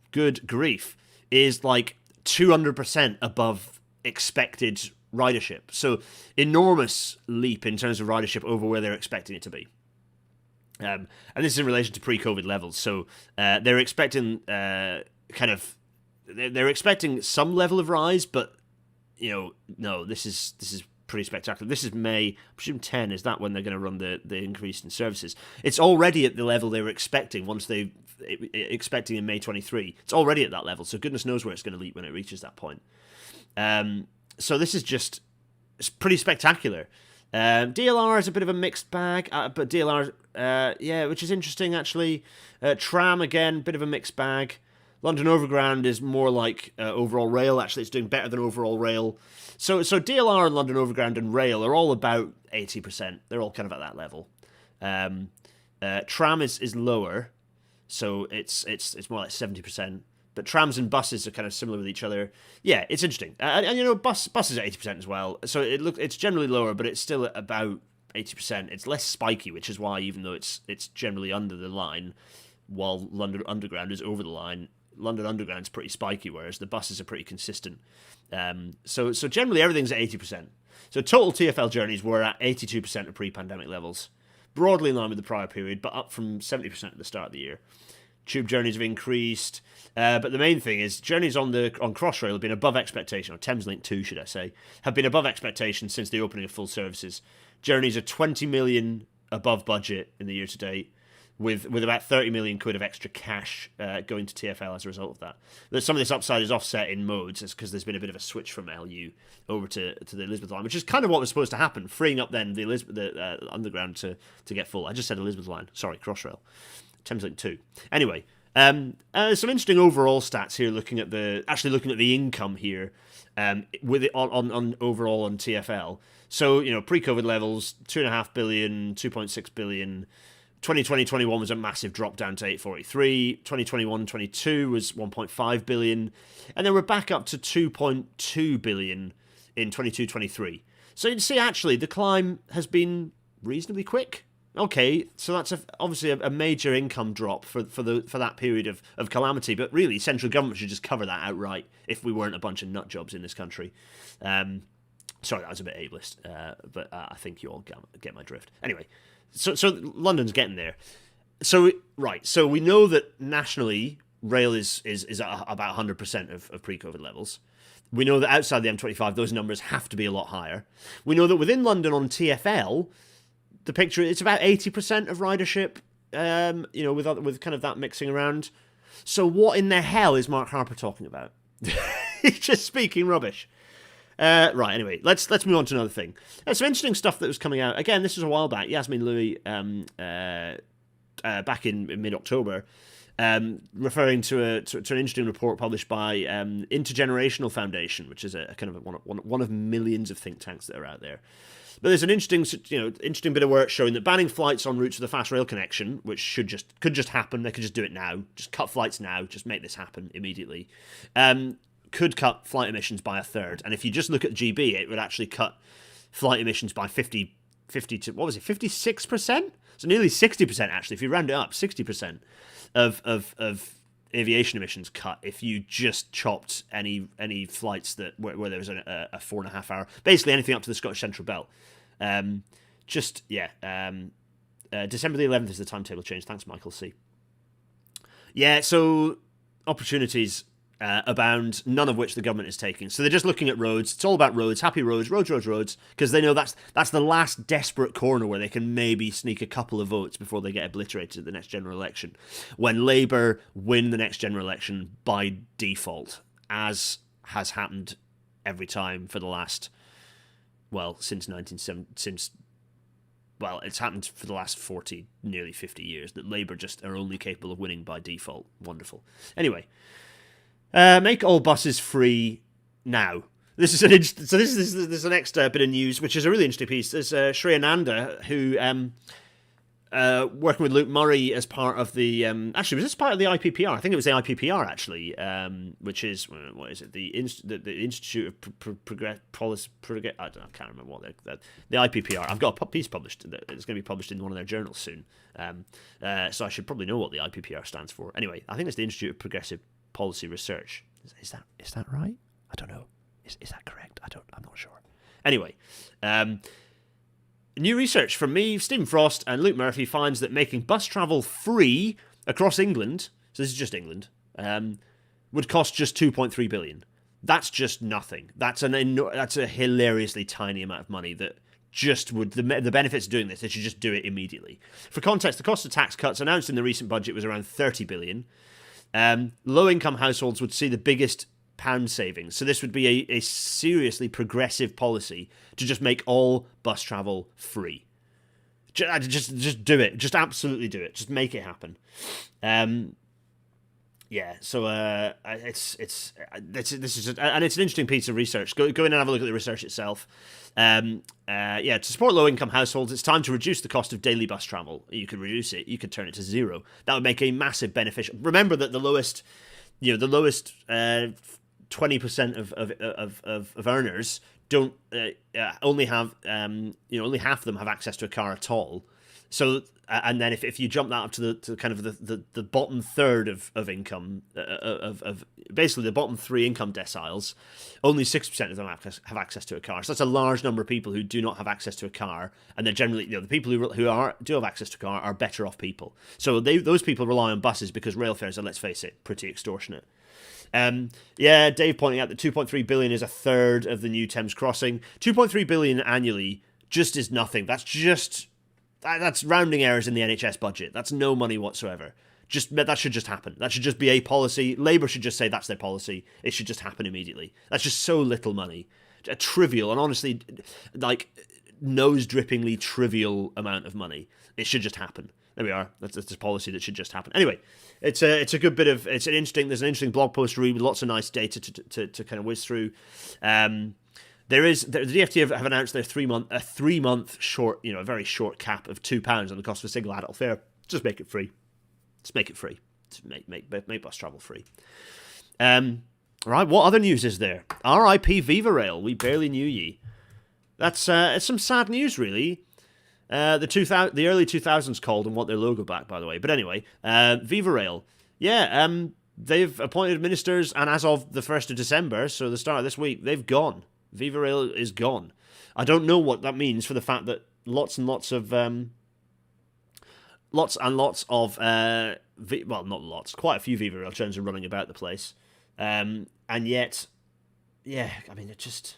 Speaker 1: good grief, is like 200% above expected ridership. So enormous leap in terms of ridership over where they're expecting it to be. And this is in relation to pre-COVID levels. So they're expecting they're expecting some level of rise, but no, this is pretty spectacular. This is May, I presume 10. Is that when they're going to run the increase in services? It's already at the level they were expecting expecting in May 23. It's already at that level. So goodness knows where it's going to leap when it reaches that point. So this is just it's pretty spectacular. DLR is a bit of a mixed bag, but DLR, which is interesting actually. Tram again, bit of a mixed bag. London Overground is more like overall rail. Actually, it's doing better than overall rail. So DLR and London Overground and rail are all about 80%. They're all kind of at that level. Tram is lower, so it's more like 70%. But trams and buses are kind of similar with each other. Yeah, it's interesting. And buses are 80% as well. So it's generally lower, but it's still at about 80%. It's less spiky, which is why, even though it's generally under the line, while London Underground is over the line, London Underground's pretty spiky, whereas the buses are pretty consistent. So generally everything's at 80%. So total TfL journeys were at 82% of pre-pandemic levels, broadly in line with the prior period, but up from 70% at the start of the year. Tube journeys have increased, but the main thing is journeys on Crossrail have been above expectation, or Thameslink 2, should I say, have been above expectation since the opening of full services. Journeys are 20 million above budget in the year to date, with about 30 million quid of extra cash going to TfL as a result of that. Some of this upside is offset in modes, because there's been a bit of a switch from LU over to the Elizabeth line, which is kind of what was supposed to happen, freeing up then the Underground to get full. I just said Elizabeth line, sorry, Crossrail. Thameslink 2. Anyway, some interesting overall stats here. Looking at the income here, with it on overall on TfL. So pre-COVID levels, 2.5 billion, 2.6 billion. 2020-21 was a massive drop down to 843. 2021-22 was 1.5 billion, and then we're back up to 2.2 billion in 22-23. So you can see actually the climb has been reasonably quick. Okay, so that's obviously a major income drop for that period of calamity, but really, central government should just cover that outright if we weren't a bunch of nut jobs in this country. Sorry, that was a bit ableist, but I think you all get my drift. Anyway, so London's getting there. So we know that nationally, rail is at about 100% of pre-COVID levels. We know that outside the M25, those numbers have to be a lot higher. We know that within London on TfL, the picture, it's about 80% of ridership, with kind of that mixing around. So what in the hell is Mark Harper talking about? He's just speaking rubbish. Right, anyway, let's move on to another thing. There's some interesting stuff that was coming out. Again, this was a while back. Yasmin Louis, back in mid-October, referring to an interesting report published by Intergenerational Foundation, which is a kind of one of millions of think tanks that are out there. But there's an interesting bit of work showing that banning flights on routes with a fast rail connection, which could just happen. They could just do it now. Just cut flights now. Just make this happen immediately. Could cut flight emissions by a third. And if you just look at GB, it would actually cut flight emissions by 50 to, what was it, 56%? So nearly 60% actually. If you round it up, 60% of aviation emissions cut if you just chopped any flights where there was a 4.5 hour, basically anything up to the Scottish Central Belt. December the 11th is the timetable change. Thanks, Michael C. Yeah, so opportunities abound, none of which the government is taking. So they're just looking at roads. It's all about roads, happy roads, roads, because they know that's the last desperate corner where they can maybe sneak a couple of votes before they get obliterated at the next general election. When Labour win the next general election by default, as has happened every time for the last, it's happened for the last 40, nearly 50 years, that Labour just are only capable of winning by default. Wonderful. Anyway, make all buses free now. This is the next bit of news, which is a really interesting piece. There's Shreya Nanda, who working with Luke Murray as part of the actually, was this part of the IPPR? I think it was the IPPR actually, which is what is it? The Institute of Policy. I can't remember what the IPPR. I've got a piece published that it's going to be published in one of their journals soon. So I should probably know what the IPPR stands for. Anyway, I think it's the Institute of Progressive Policy Research. Is that right? I don't know. Is that correct? I'm not sure. Anyway, new research from me, Stephen Frost, and Luke Murphy finds that making bus travel free across England, so this is just England, would cost just 2.3 billion. That's just nothing. That's a hilariously tiny amount of money that just would the benefits of doing this. They should just do it immediately. For context, the cost of tax cuts announced in the recent budget was around 30 billion. Low-income households would see the biggest pound savings. So this would be a seriously progressive policy to just make all bus travel free. Just do it. Just absolutely do it. Just make it happen. Yeah, so this is just, and it's an interesting piece of research. Go in and have a look at the research itself. To support low-income households, it's time to reduce the cost of daily bus travel. You could reduce it. You could turn it to zero. That would make a massive beneficial. Remember that the lowest 20% of earners don't only have only half of them have access to a car at all. So and then if you jump that up to the kind of the bottom third of income of basically the bottom three income deciles, only 6% of them have access to a car. So that's a large number of people who do not have access to a car, and they're generally the people who do have access to a car are better off people. So those people rely on buses because rail fares are, let's face it, pretty extortionate. Dave pointing out that 2.3 billion is a third of the new Thames crossing. 2.3 billion annually just is nothing. That's rounding errors in the NHS budget. That's no money whatsoever. That should just happen. That should just be a policy. Labour should just say that's their policy. It should just happen immediately. That's just so little money. A trivial and honestly, like, nose-drippingly trivial amount of money. It should just happen. There we are. That's a policy that should just happen. Anyway, there's an interesting blog post to read with lots of nice data to kind of whiz through. The DfT have announced their 3 month short, a very short cap of £2 on the cost of a single adult fare. Just make it free. Just make it free. Just make bus travel free. Right, what other news is there? R.I.P. Viva Rail. We barely knew ye. It's some sad news, really. The early 2000s called and want their logo back, by the way. But anyway, Viva Rail. They've appointed ministers, and as of the 1st of December, so the start of this week, they've gone. Viva Rail is gone. I don't know what that means for the fact that lots and lots of quite a few Viva Rail trains are running about the place, and yet, I mean, it just.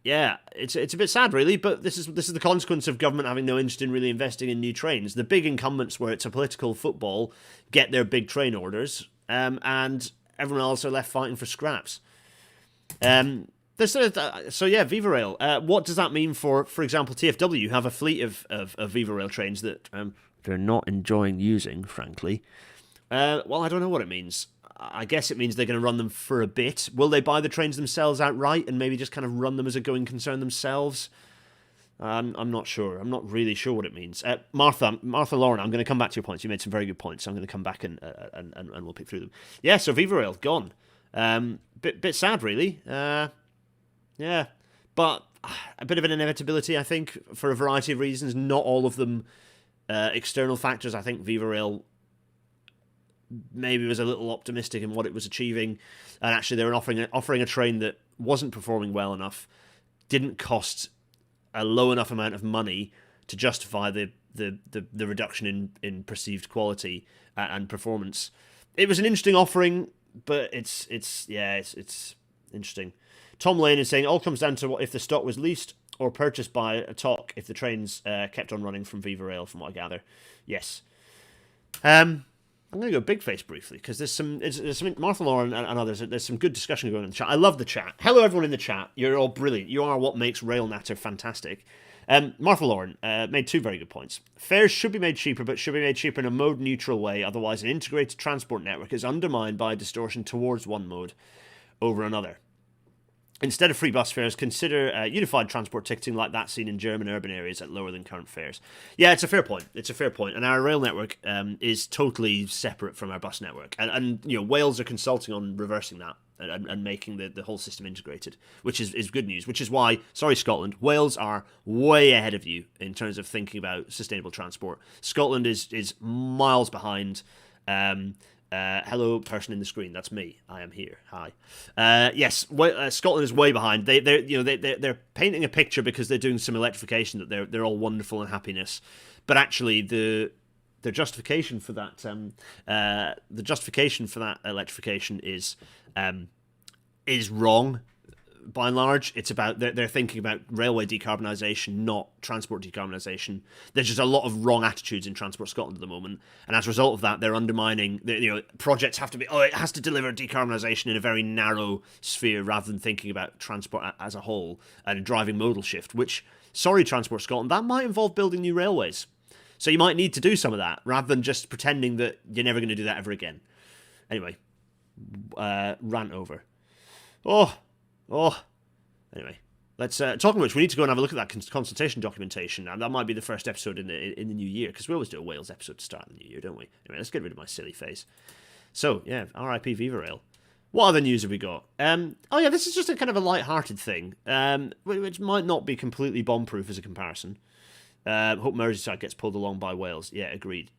Speaker 1: It's a bit sad, really, but this is the consequence of government having no interest in really investing in new trains. The big incumbents, where it's a political football, get their big train orders, and everyone else are left fighting for scraps. Viva Rail. What does that mean for example, TfW, who have a fleet of Viva Rail trains that they're not enjoying using, frankly? Well, I don't know what it means. I guess it means they're going to run them for a bit. Will they buy the trains themselves outright and maybe just kind of run them as a going concern themselves? I'm not sure. I'm not really sure what it means. Martha Lauren, I'm going to come back to your points. You made some very good points. So I'm going to come back and we'll pick through them. Yeah, so Viva Rail, gone. Bit sad, really. But a bit of an inevitability, I think, for a variety of reasons. Not all of them external factors. I think Viva Rail maybe was a little optimistic in what it was achieving, and actually they were offering a train that wasn't performing well enough, didn't cost a low enough amount of money to justify the reduction in perceived quality and performance. It was an interesting offering, but it's interesting. Tom Lane is saying it all comes down to what if the stock was leased or purchased by a TOC if the trains kept on running from Viva Rail, from what I gather. Yes. I'm going to go big face briefly because there's some Martha Lauren and others. There's some good discussion going on in the chat. I love the chat. Hello, everyone in the chat. You're all brilliant. You are what makes Rail Natter fantastic. Martha Lauren made two very good points. Fares should be made cheaper, but should be made cheaper in a mode-neutral way. Otherwise, an integrated transport network is undermined by distortion towards one mode over another. Instead of free bus fares, consider unified transport ticketing like that seen in German urban areas at lower than current fares. Yeah, it's a fair point. And our rail network is totally separate from our bus network. And Wales are consulting on reversing that and making the whole system integrated, which is good news. Which is why, sorry, Scotland, Wales are way ahead of you in terms of thinking about sustainable transport. Scotland is miles behind. Hello, person in the screen. That's me. I am here. Hi. Yes, Scotland is way behind. They're painting a picture because they're doing some electrification that they're all wonderful and happiness, but actually the justification for that electrification is wrong by and large, it's about they're thinking about railway decarbonisation, not transport decarbonisation. There's just a lot of wrong attitudes in Transport Scotland at the moment, and as a result of that, they're undermining. Projects have to be it has to deliver decarbonisation in a very narrow sphere rather than thinking about transport as a whole and driving modal shift. Which, sorry, Transport Scotland, that might involve building new railways. So you might need to do some of that rather than just pretending that you're never going to do that ever again. Anyway, rant over. Anyway, let's talking of which, we need to go and have a look at that consultation documentation, and that might be the first episode in the new year, because we always do a Wales episode to start the new year, don't we? Anyway, let's get rid of my silly face. So yeah, R.I.P. Viva Rail. What other news have we got? This is just a kind of a light-hearted thing, which might not be completely bomb-proof as a comparison. Hope Merseyside gets pulled along by Wales. Yeah, agreed.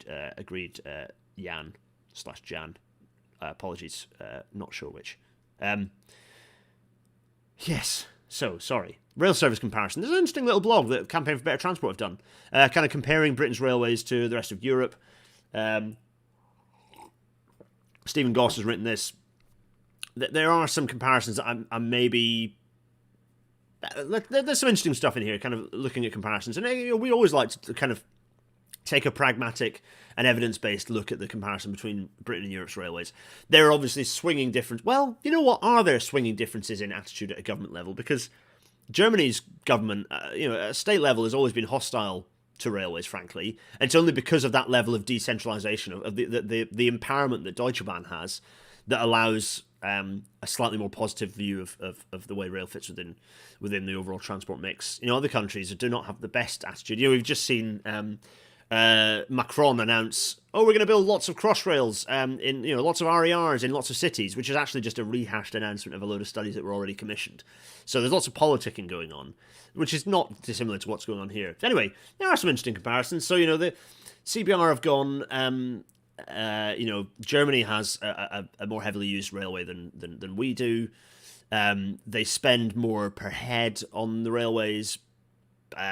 Speaker 1: Jan/Jan. Apologies, not sure which. Yes, so, sorry. Rail service comparison. There's an interesting little blog that Campaign for Better Transport have done, kind of comparing Britain's railways to the rest of Europe. Stephen Goss has written this. There are some comparisons that I'm maybe... There's some interesting stuff in here, kind of looking at comparisons. And we always like to kind of take a pragmatic and evidence-based look at the comparison between Britain and Europe's railways. There are obviously swinging differences. Well, you know what? Are there swinging differences in attitude at a government level? Because Germany's government, at state level, has always been hostile to railways, frankly. And it's only because of that level of decentralisation, of the empowerment that Deutsche Bahn has, that allows a slightly more positive view of the way rail fits within the overall transport mix. Other countries do not have the best attitude. We've just seen... Macron announce, we're going to build lots of crossrails in lots of RERs in lots of cities, which is actually just a rehashed announcement of a load of studies that were already commissioned. So there's lots of politicking going on, which is not dissimilar to what's going on here. Anyway, there are some interesting comparisons. So the CBR have gone. Germany has a more heavily used railway than we do. They spend more per head on the railways.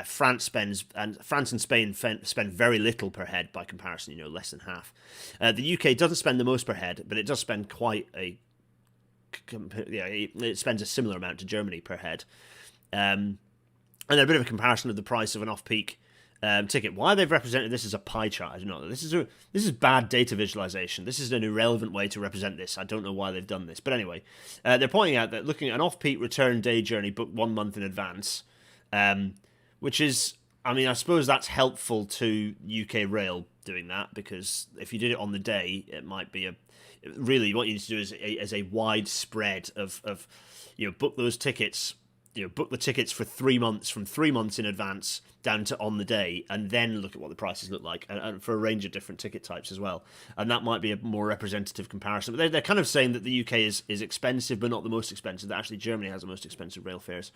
Speaker 1: France and Spain spend very little per head by comparison, less than half. The UK doesn't spend the most per head, but it does spend it spends a similar amount to Germany per head. And a bit of a comparison of the price of an off-peak ticket. Why they've represented this as a pie chart, I don't know. This is bad data visualization. This is an irrelevant way to represent this. I don't know why they've done this. But anyway, they're pointing out that looking at an off-peak return day journey booked 1 month in advance, which is, I suppose that's helpful to UK Rail doing that, because if you did it on the day, it might be really what you need to do is a wide spread of book those tickets, book the tickets for 3 months, from 3 months in advance down to on the day, and then look at what the prices look like, and for a range of different ticket types as well. And that might be a more representative comparison. But they're kind of saying that the UK is expensive, but not the most expensive. That actually Germany has the most expensive rail fares.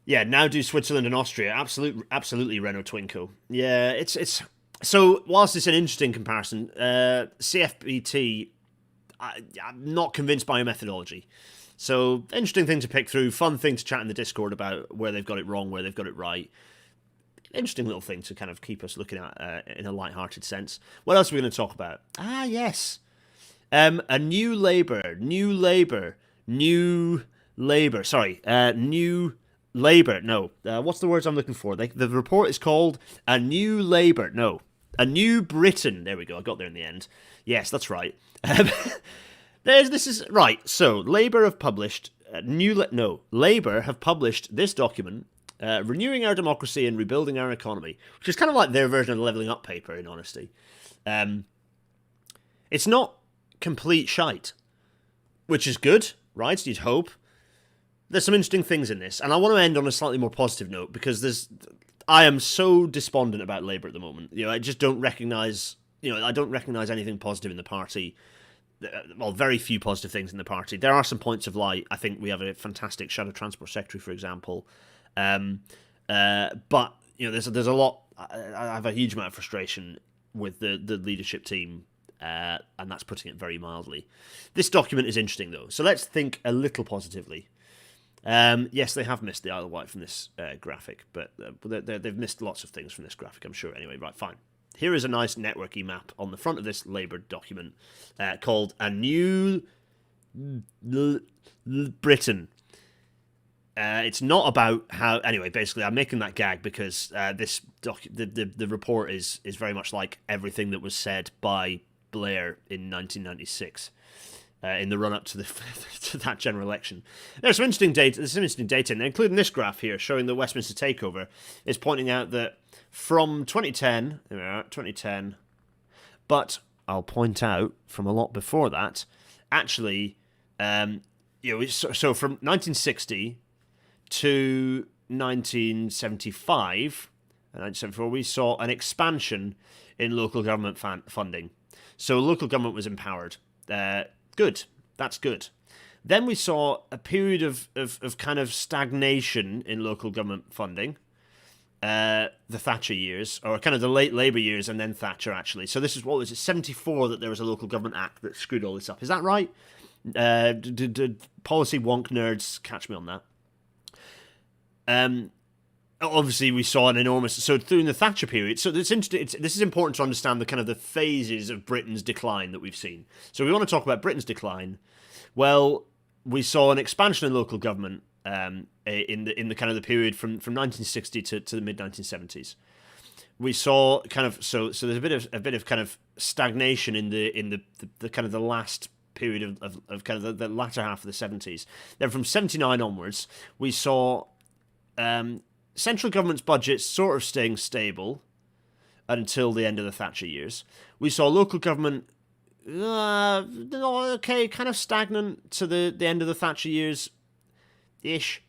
Speaker 1: Yeah, now do Switzerland and Austria. Absolutely Renault Twingo. Yeah, it's so whilst it's an interesting comparison, CFBT, I'm not convinced by a methodology. So interesting thing to pick through, fun thing to chat in the Discord about where they've got it wrong, where they've got it right. Interesting little thing to kind of keep us looking at in a light-hearted sense. What else are we going to talk about? Yes. New Labour. No, what's the words I'm looking for? The report is called A New Labour. No, A New Britain. There we go. I got there in the end. Yes, that's right. This is right. So Labour have published Labour have published this document, Renewing Our Democracy and Rebuilding Our Economy, which is kind of like their version of the Levelling Up paper, in honesty. It's not complete shite, which is good, right? You'd hope. There's some interesting things in this, and I want to end on a slightly more positive note, because I am so despondent about Labour at the moment. I just don't recognise, I don't recognise anything positive in the party. Well, very few positive things in the party. There are some points of light. I think we have a fantastic Shadow Transport Secretary, for example. But there's a lot. I have a huge amount of frustration with the leadership team, and that's putting it very mildly. This document is interesting, though, so let's think a little positively. Yes, they have missed the Isle of Wight from this graphic, but they've missed lots of things from this graphic, I'm sure. Anyway, right, fine. Here is a nice networky map on the front of this Labour document called A New Britain. It's not about how. Anyway, basically, I'm making that gag because the report is very much like everything that was said by Blair in 1996. In the run-up to to that general election. There's some interesting data. There's some interesting data, and including this graph here showing the Westminster takeover is pointing out that from 2010, there we are, 2010. But I'll point out from a lot before that, actually, so from 1960 to 1975 and 1974, we saw an expansion in local government funding. So local government was empowered. Good. That's good. Then we saw a period of kind of stagnation in local government funding. The Thatcher years, or kind of the late Labour years, and then Thatcher, actually. So this is, what was it, 74 that there was a Local Government Act that screwed all this up. Is that right? Did policy wonk nerds catch me on that? Obviously, we saw an enormous... So during the Thatcher period... So it's interesting. This is important to understand the kind of the phases of Britain's decline that we've seen. So we want to talk about Britain's decline. Well, we saw an expansion in local government in the kind of the period from 1960 to the mid 1970s. We saw kind of so there's a bit of kind of stagnation in the kind of the last period of kind of the latter half of the 70s. Then from 79 onwards, we saw central government's budgets sort of staying stable until the end of the Thatcher years. We saw local government kind of stagnant to the end of the Thatcher years ish.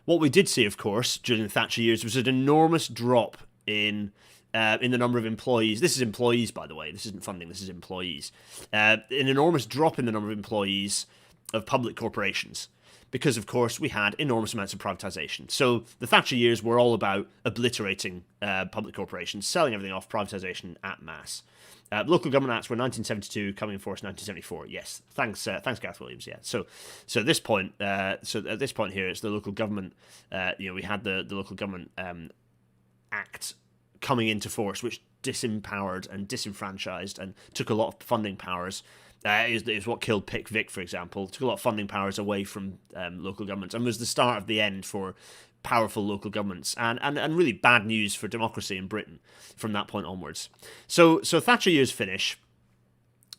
Speaker 1: What we did see, of course, during the Thatcher years was an enormous drop in the number of employees. This is employees, by the way. This isn't funding. This is employees. An enormous drop in the number of employees of public corporations because, of course, we had enormous amounts of privatisation. So the Thatcher years were all about obliterating public corporations, selling everything off, privatisation at mass. Local government acts were 1972, coming in force 1974. Yes, thanks, Gareth Williams. Yeah. So at this point, at this point here, it's the local government. We had the local government act coming into force, which disempowered and disenfranchised and took a lot of funding powers. Is what killed Pick Vic, for example. Took a lot of funding powers away from local governments and was the start of the end for powerful local governments and really bad news for democracy in Britain from that point onwards. So Thatcher years finish,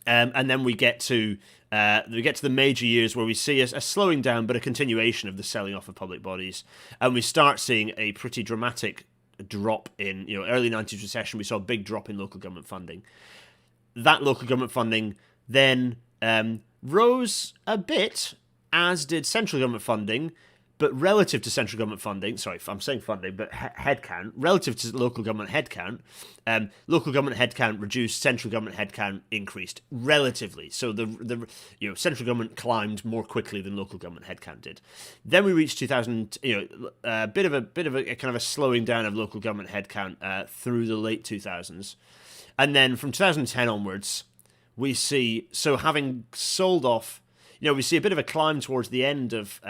Speaker 1: and then we get to the major years where we see a slowing down but a continuation of the selling off of public bodies, and we start seeing a pretty dramatic drop in early 90s recession. We saw a big drop in local government funding. That local government funding then rose a bit, as did central government funding. But relative to central government funding, sorry, I'm saying funding, but headcount, relative to local government headcount, local government headcount reduced, central government headcount increased relatively. So the central government climbed more quickly than local government headcount did. Then we reached 2000, a bit of a kind of a slowing down of local government headcount through the late 2000s, and then from 2010 onwards, we see having sold off, we see a bit of a climb towards the end of.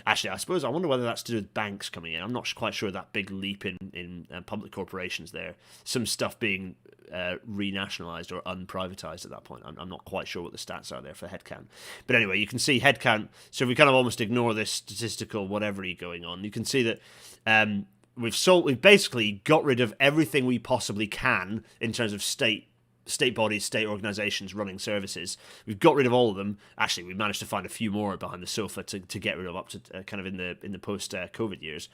Speaker 1: Actually, I suppose I wonder whether that's to do with banks coming in. I'm not quite sure that big leap in public corporations there. Some stuff being renationalised or unprivatised at that point. I'm not quite sure what the stats are there for headcount. But anyway, you can see headcount. So if we kind of almost ignore this statistical whatever going on, you can see that we've basically got rid of everything we possibly can in terms of state bodies, state organisations running services. We've got rid of all of them. Actually, we managed to find a few more behind the sofa to get rid of up to kind of in the post-COVID years.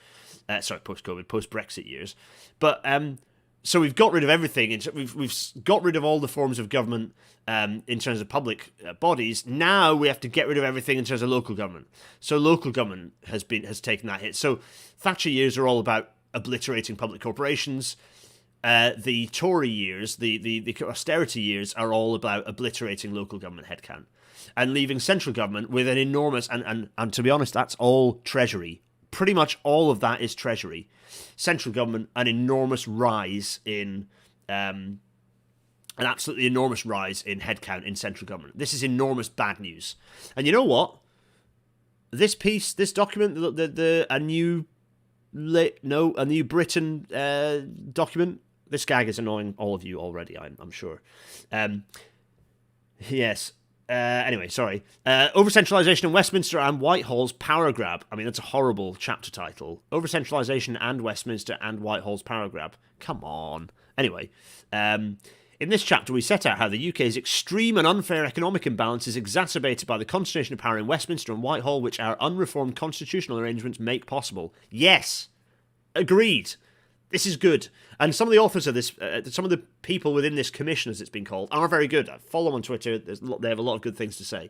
Speaker 1: Post-COVID, post-Brexit years. But so we've got rid of everything. We've got rid of all the forms of government in terms of public bodies. Now we have to get rid of everything in terms of local government. So local government has taken that hit. So Thatcher years are all about obliterating public corporations. The Tory years, the austerity years, are all about obliterating local government headcount and leaving central government with an enormous, and to be honest, that's all Treasury. Pretty much all of that is Treasury. Central government, an enormous rise in, an absolutely enormous rise in headcount in central government. This is enormous bad news. And you know what? This document, a New Britain document. This gag is annoying all of you already, I'm sure. Yes. Anyway, sorry. Over-centralisation in Westminster and Whitehall's power grab. I mean, that's a horrible chapter title. Over-centralisation and Westminster and Whitehall's power grab. Come on. Anyway, in this chapter, we set out how the UK's extreme and unfair economic imbalance is exacerbated by the concentration of power in Westminster and Whitehall, which our unreformed constitutional arrangements make possible. Yes. Agreed. This is good. And some of the authors of this, some of the people within this commission, as it's been called, are very good. I follow them on Twitter. They have a lot of good things to say.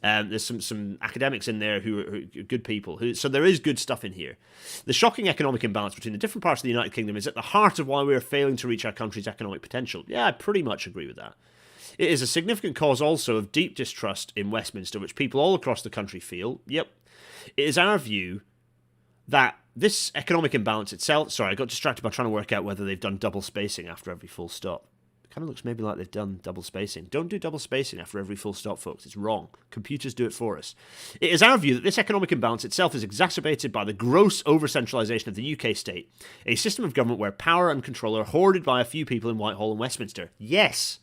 Speaker 1: There's some academics in there who are good people. So there is good stuff in here. The shocking economic imbalance between the different parts of the United Kingdom is at the heart of why we are failing to reach our country's economic potential. Yeah, I pretty much agree with that. It is a significant cause also of deep distrust in Westminster, which people all across the country feel. Yep. It is our view that this economic imbalance itself... Sorry, I got distracted by trying to work out whether they've done double spacing after every full stop. It kind of looks maybe like they've done double spacing. Don't do double spacing after every full stop, folks. It's wrong. Computers do it for us. It is our view that this economic imbalance itself is exacerbated by the gross over-centralisation of the UK state, a system of government where power and control are hoarded by a few people in Whitehall and Westminster. Yes.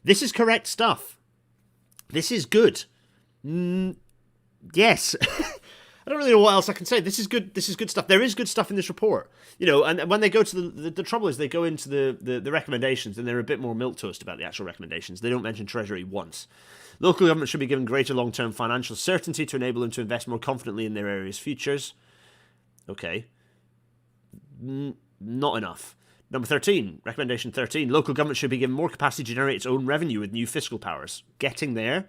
Speaker 1: This is correct stuff. This is good. Yes. I don't really know what else I can say. This is good. This is good stuff. There is good stuff in this report, And when they go to the trouble is they go into the recommendations and they're a bit more milquetoast about the actual recommendations. They don't mention Treasury once. Local government should be given greater long-term financial certainty to enable them to invest more confidently in their area's futures. Okay, not enough. Number 13, recommendation 13. Local government should be given more capacity to generate its own revenue with new fiscal powers. Getting there.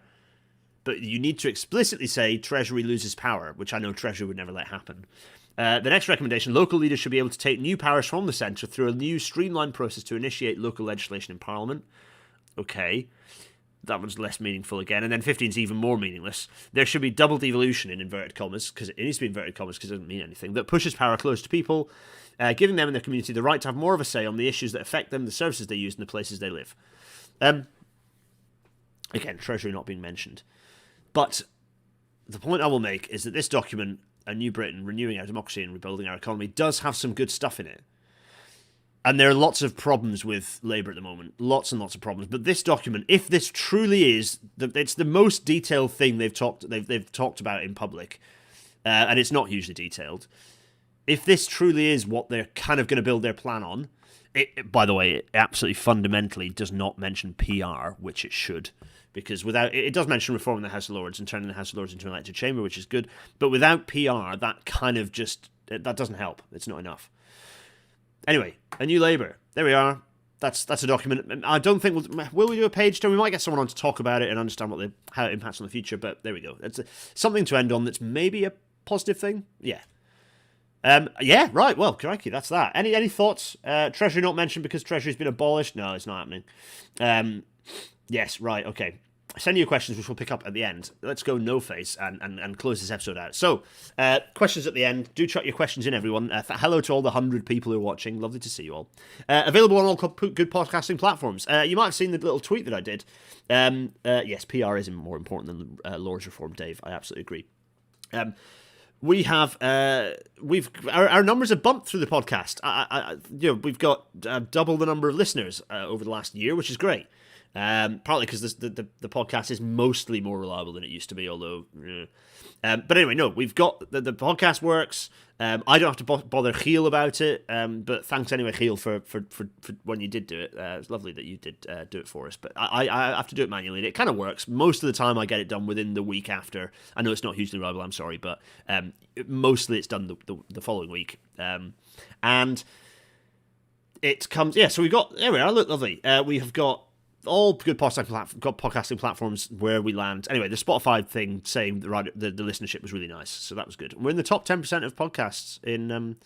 Speaker 1: But you need to explicitly say Treasury loses power, which I know Treasury would never let happen. The next recommendation, local leaders should be able to take new powers from the centre through a new streamlined process to initiate local legislation in Parliament. Okay, that one's less meaningful again. And then 15 is even more meaningless. There should be double devolution in inverted commas, because it needs to be inverted commas because it doesn't mean anything, that pushes power close to people, giving them and their community the right to have more of a say on the issues that affect them, the services they use, and the places they live. Again, Treasury not being mentioned. But the point I will make is that this document, A New Britain, Renewing Our Democracy and Rebuilding Our Economy, does have some good stuff in it. And there are lots of problems with Labour at the moment. Lots and lots of problems. But this document, if this truly is... It's the most detailed thing they've talked about in public. And it's not hugely detailed. If this truly is what they're kind of going to build their plan on... by the way, it absolutely fundamentally does not mention PR, which it should. Because without it does mention reforming the House of Lords and turning the House of Lords into an elected chamber, which is good. But without PR, that kind of that doesn't help. It's not enough. Anyway, A New Labour. There we are. That's a document. I don't think will we do a page turn? We might get someone on to talk about it and understand how it impacts on the future. But there we go. It's something to end on. That's maybe a positive thing. Yeah. Yeah. Right. Well, crikey, that's that. Any thoughts? Treasury not mentioned because Treasury's been abolished. No, it's not happening. Yes, right, okay. Send your questions, which we'll pick up at the end. Let's go no-face and close this episode out. So, questions at the end. Do chuck your questions in, everyone. Hello to all the 100 people who are watching. Lovely to see you all. Available on all good podcasting platforms. You might have seen the little tweet that I did. Yes, PR is more important than Lord's Reform, Dave. I absolutely agree. We have our numbers have bumped through the podcast. We've got double the number of listeners over the last year, which is great. Partly because the podcast is mostly more reliable than it used to be, although... but anyway, no, we've got... The podcast works. I don't have to bother Giel about it, but thanks anyway, Giel, for when you did do it. It's lovely that you did do it for us, but I have to do it manually, and it kind of works. Most of the time I get it done within the week after. I know it's not hugely reliable, I'm sorry, but mostly it's done the following week. And it comes... Yeah, so we've got... There we are, look, lovely. We have got... all good podcasting platforms where we land. Anyway, the Spotify thing saying the listenership was really nice, so that was good. We're in the top 10% of podcasts in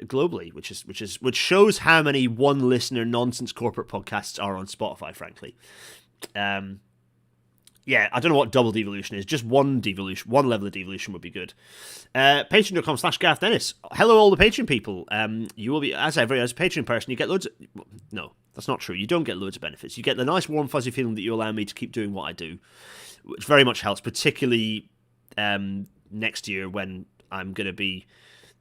Speaker 1: globally, which shows how many one listener nonsense corporate podcasts are on Spotify. Frankly, yeah, I don't know what double devolution is. Just one level of devolution would be good. Patreon.com/Gareth Dennis. Hello, all the Patreon people. You will be, as a Patreon person, you get loads of... No, that's not true. You don't get loads of benefits. You get the nice, warm, fuzzy feeling that you allow me to keep doing what I do, which very much helps, particularly next year when I'm going to be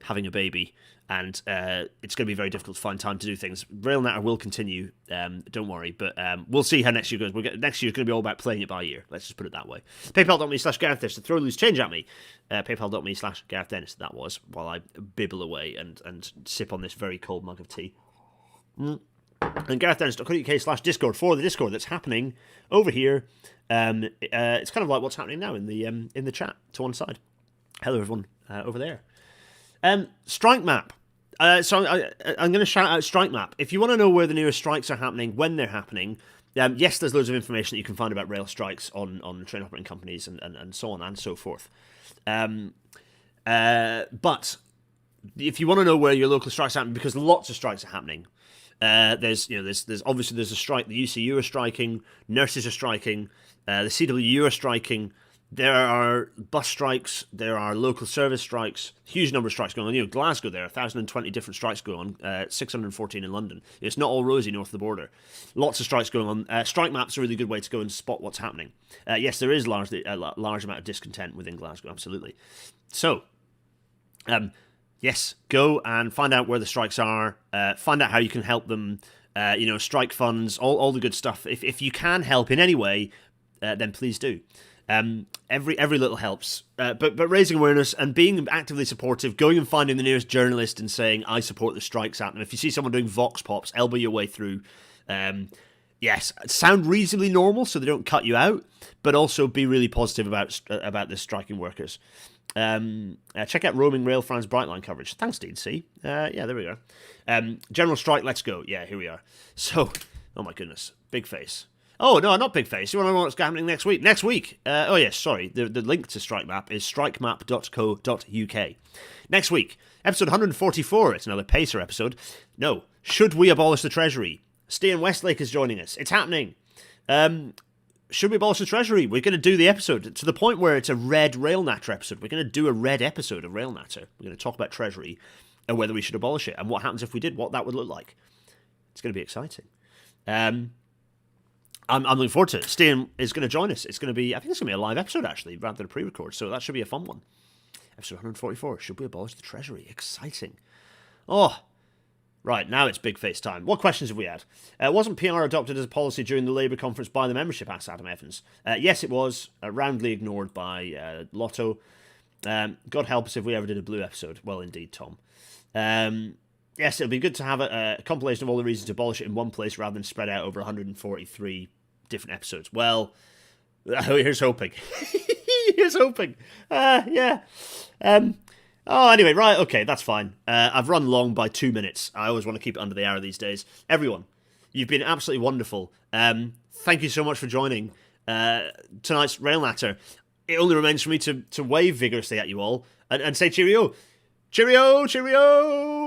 Speaker 1: having a baby, and it's going to be very difficult to find time to do things. RailNatter will continue, don't worry, but we'll see how next year goes. Next year is going to be all about playing it by ear. Let's just put it that way. PayPal.me/GarethDennis to throw loose change at me. PayPal.me/GarethDennis, that was, while I bibble away and sip on this very cold mug of tea. And GarethDennis.co.uk/Discord for the Discord that's happening over here. It's kind of like what's happening now in the chat to one side. Hello, everyone over there. Strike map. So I'm going to shout out Strike Map. If you want to know where the nearest strikes are happening, when they're happening, yes, there's loads of information that you can find about rail strikes on train operating companies and so on and so forth. But if you want to know where your local strikes are happening, because lots of strikes are happening, there's obviously there's a strike. The UCU are striking, nurses are striking, the CWU are striking. There are bus strikes, there are local service strikes, huge number of strikes going on. Glasgow, there are 1,020 different strikes going on, 614 in London. It's not all rosy north of the border. Lots of strikes going on. Strike Map's a really good way to go and spot what's happening. Yes, there is largely a large amount of discontent within Glasgow, absolutely. So, yes, go and find out where the strikes are, find out how you can help them, strike funds, all the good stuff. If you can help in any way, then please do. Every little helps, but raising awareness and being actively supportive, going and finding the nearest journalist and saying, I support the strikes at them. If you see someone doing vox pops, elbow your way through. Yes, sound reasonably normal so they don't cut you out, but also be really positive about the striking workers. Check out Roaming Rail France Brightline coverage. Thanks, Dean C. Yeah, there we go. General strike, let's go. Yeah, here we are. So, oh my goodness, big face. Oh, no, not big face. You want to know what's happening next week? Next week. Oh, yes, sorry. The link to Strike Map is strikemap.co.uk. Next week, episode 144. It's another Pacer episode. No. Should we abolish the Treasury? Stian Westlake is joining us. It's happening. Should we abolish the Treasury? We're going to do the episode to the point where it's a red RailNatter episode. We're going to do a red episode of RailNatter. We're going to talk about Treasury and whether we should abolish it and what happens if we did, what that would look like. It's going to be exciting. I'm looking forward to it. Stian is going to join us. I think it's going to be a live episode, actually, rather than a pre-record, so that should be a fun one. Episode 144, Should we abolish the Treasury? Exciting. Oh, right, now it's big face time. What questions have we had? Wasn't PR adopted as a policy during the Labour conference by the membership, asked Adam Evans. Yes, it was, roundly ignored by Lotto. God help us if we ever did a Blue episode. Well, indeed, Tom. Yes, it'll be good to have a compilation of all the reasons to abolish it in one place rather than spread out over 143 different episodes. Well, here's hoping. Here's hoping. Yeah. Anyway, right, okay, that's fine. I've run long by 2 minutes. I always want to keep it under the hour these days. Everyone, you've been absolutely wonderful. Thank you so much for joining tonight's RailNatter. It only remains for me to wave vigorously at you all and say cheerio. Cheerio, cheerio!